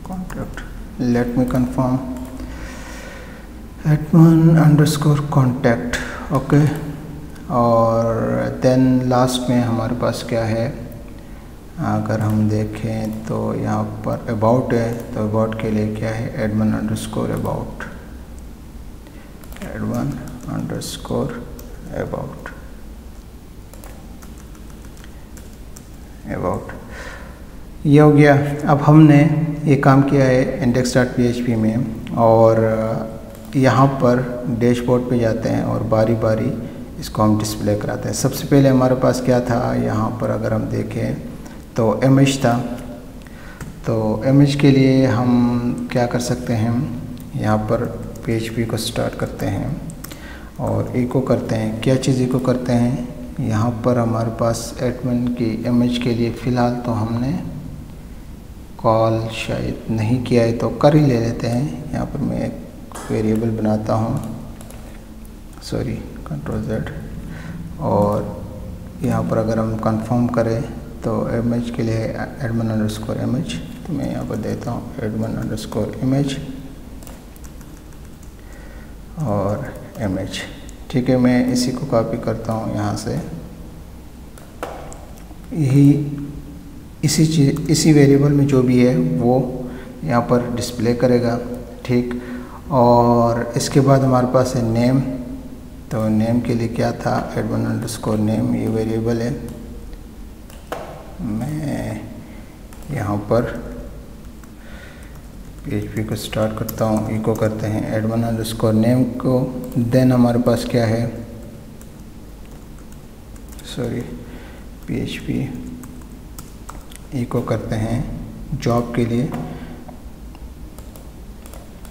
contact. Let me confirm admin underscore contact. Okay, और देन लास्ट में हमारे पास क्या है, अगर हम देखें तो यहाँ पर अबाउट है, तो अबाउट के लिए क्या है admin underscore about, admin underscore about, about. ये हो गया। अब हमने ये काम किया है index.php में, और यहाँ पर डैशबोर्ड पे जाते हैं और बारी बारी इसको हम डिस्प्ले कराते हैं। सबसे पहले हमारे पास क्या था, यहाँ पर अगर हम देखें तो इमेज था, तो इमेज के लिए हम क्या कर सकते हैं, यहाँ पर PHP को स्टार्ट करते हैं और इको करते हैं। क्या चीज़ इको करते हैं, यहाँ पर हमारे पास एडमिन की इमेज के लिए फ़िलहाल तो हमने कॉल शायद नहीं किया है, तो कर ही ले लेते हैं। यहाँ पर मैं एक वेरिएबल बनाता हूँ, सॉरी Ctrl+Z, और यहाँ पर अगर हम कंफर्म करें तो इमेज के लिए एडमिन अंडरस्कोर इमेज, तो मैं यहाँ पर देता हूँ एडमिन अंडरस्कोर इमेज और इमेज। ठीक है, मैं इसी को कॉपी करता हूँ यहाँ से, यही इसी वेरिएबल में जो भी है वो यहाँ पर डिस्प्ले करेगा। ठीक, और इसके बाद हमारे पास है नेम, तो नेम के लिए क्या था एडमिन अंडरस्कोर नेम, ये वेरिएबल है। मैं यहाँ पर PHP को स्टार्ट करता हूँ, इको करते हैं एडमिन अंडरस्कोर नेम को। देन हमारे पास क्या है, सॉरी PHP इको करते हैं जॉब के लिए,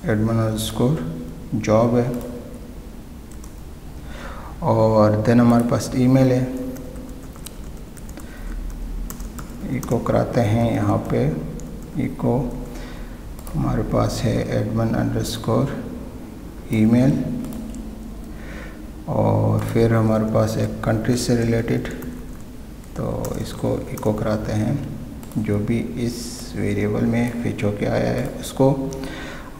एडमिन अंडरस्कोर जॉब है, और देन हमारे पास ईमेल है, इको कराते हैं यहाँ पे इको, हमारे पास है एडमिन अंडरस्कोर ईमेल, और फिर हमारे पास एक कंट्री से रिलेटेड, तो इसको इको कराते हैं जो भी इस वेरिएबल में फिच होके आया है उसको,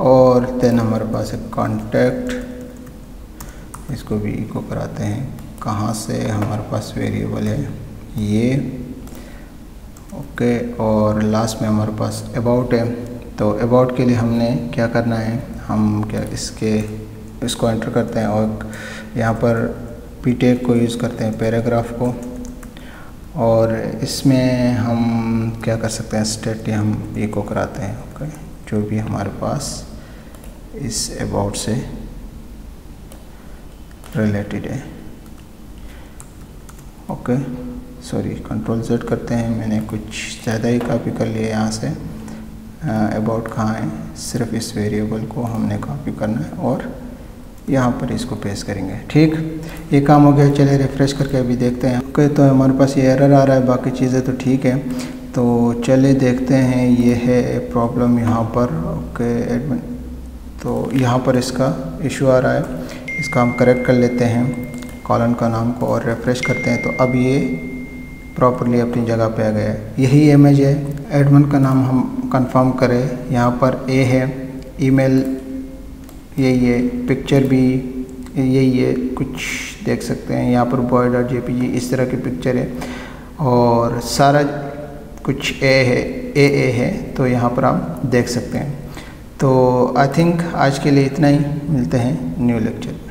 और देन हमारे पास एक कॉन्टैक्ट, इसको भी इको कराते हैं कहाँ से हमारे पास वेरिएबल है ये। ओके, और लास्ट में हमारे पास अबाउट है, तो अबाउट के लिए हमने क्या करना है, हम क्या इसको एंटर करते हैं और यहाँ पर p टैग को यूज़ करते हैं पैराग्राफ को, और इसमें हम क्या कर सकते हैं स्टेट हम इको कराते हैं। ओके, जो भी हमारे पास इस अबाउट से रिलेटेड है। ओके, सॉरी Ctrl+Z करते हैं, मैंने कुछ ज़्यादा ही कॉपी कर लिया यहाँ से। अबाउट कहाँ है, सिर्फ इस वेरिएबल को हमने कॉपी करना है और यहाँ पर इसको पेस्ट करेंगे। ठीक, ये काम हो गया। चलिए रिफ़्रेश करके अभी देखते हैं। ओके, तो हमारे पास ये एरर आ रहा है, बाकी चीज़ें तो ठीक है। तो चलिए देखते हैं, ये है प्रॉब्लम यहाँ पर। ओके एडमिन, तो यहाँ पर इसका इशू आ रहा है, इसका हम करेक्ट कर लेते हैं। कॉलन का नाम को और रिफ़्रेश करते हैं तो अब ये प्रॉपरली अपनी जगह पे आ गया है। यही इमेज है। एडमिन का नाम हम कंफर्म करें, यहाँ पर ए है, ईमेल यही है, पिक्चर भी यही है, कुछ देख सकते हैं यहाँ पर boy.jpg इस तरह की पिक्चर है और सारा कुछ ए है तो यहाँ पर आप देख सकते हैं। तो आई थिंक आज के लिए इतना ही, मिलते हैं न्यू लेक्चर में।